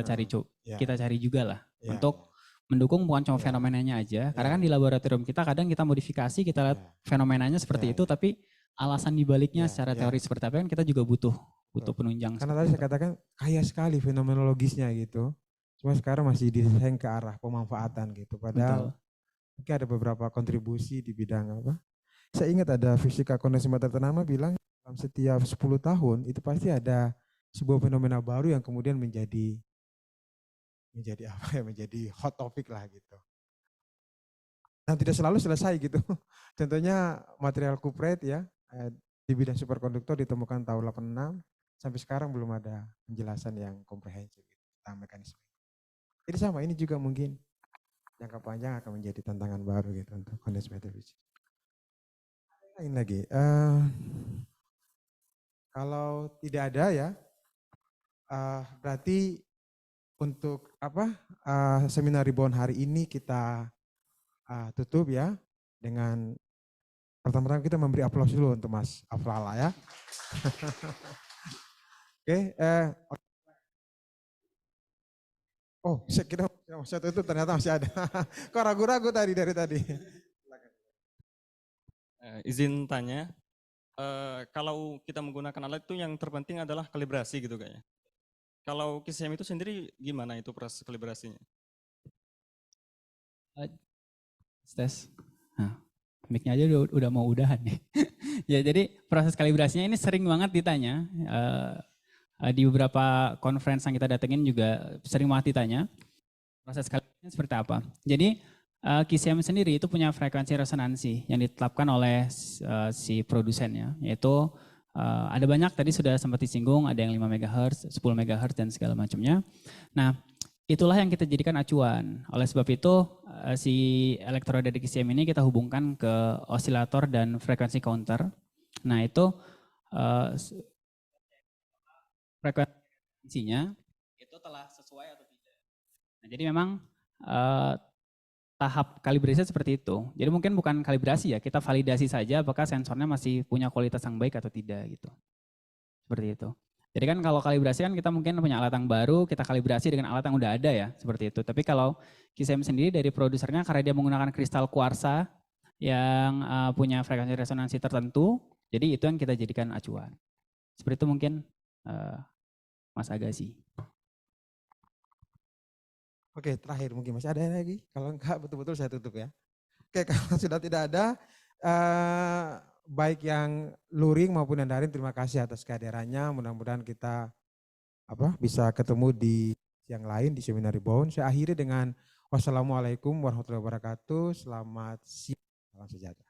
cari kita cari juga lah untuk mendukung bukan cuma fenomenanya aja. Karena kan di laboratorium kita kadang kita modifikasi, kita lihat fenomenanya seperti itu, tapi alasan dibaliknya secara teori seperti apa kan kita juga butuh penunjang. Karena tadi saya katakan kaya sekali fenomenologisnya gitu. Cuma sekarang masih didesain ke arah pemanfaatan gitu. Padahal mungkin ada beberapa kontribusi di bidang apa. Saya ingat ada fisika kondensasi mater ternama bilang dalam setiap 10 tahun itu pasti ada sebuah fenomena baru yang kemudian menjadi hot topic lah gitu. Dan tidak selalu selesai gitu. Contohnya material kupret ya di bidang superkonduktor ditemukan tahun 86 sampai sekarang belum ada penjelasan yang komprehensif gitu, tentang mekanisme. Jadi sama ini juga mungkin jangka panjang akan menjadi tantangan baru gitu untuk kondensasi matter physics. Lain lagi, kalau tidak ada ya, berarti untuk seminar rebound hari ini kita tutup ya dengan pertama-tama kita memberi aplaus dulu untuk Mas Aflala ya. Oke, saya kira saya tutup ternyata masih ada. Kok ragu-ragu dari tadi? Izin tanya, kalau kita menggunakan alat itu yang terpenting adalah kalibrasi gitu kayaknya. Kalau QCM itu sendiri gimana itu proses kalibrasinya? Tes. Nah, mic-nya aja udah mau udahan nih. Ya jadi proses kalibrasinya ini sering banget ditanya. Di beberapa conference yang kita datengin juga sering banget ditanya. Proses kalibrasinya seperti apa? Jadi QCM sendiri itu punya frekuensi resonansi yang ditetapkan oleh si produsennya, yaitu ada banyak tadi sudah sempat disinggung, ada yang 5 MHz, 10 MHz dan segala macamnya. Nah, itulah yang kita jadikan acuan. Oleh sebab itu si elektroda di QCM ini kita hubungkan ke osilator dan frekuensi counter. Nah, itu frekuensinya itu telah sesuai atau tidak. Nah, jadi memang tahap kalibrasi seperti itu. Jadi mungkin bukan kalibrasi ya, kita validasi saja apakah sensornya masih punya kualitas yang baik atau tidak gitu. Seperti itu. Jadi kan kalau kalibrasi kan kita mungkin punya alat yang baru, kita kalibrasi dengan alat yang udah ada ya, seperti itu. Tapi kalau QCM sendiri dari produsernya karena dia menggunakan kristal kuarsa yang punya frekuensi resonansi tertentu, jadi itu yang kita jadikan acuan. Seperti itu mungkin Mas Agassi. Oke, terakhir mungkin masih ada lagi? Kalau enggak betul-betul saya tutup ya. Oke, kalau sudah tidak ada, baik yang luring maupun yang daring, terima kasih atas kehadirannya. Mudah-mudahan kita bisa ketemu di yang lain di seminar rebound. Saya akhiri dengan wassalamualaikum warahmatullahi wabarakatuh. Selamat siang, salam sejahtera.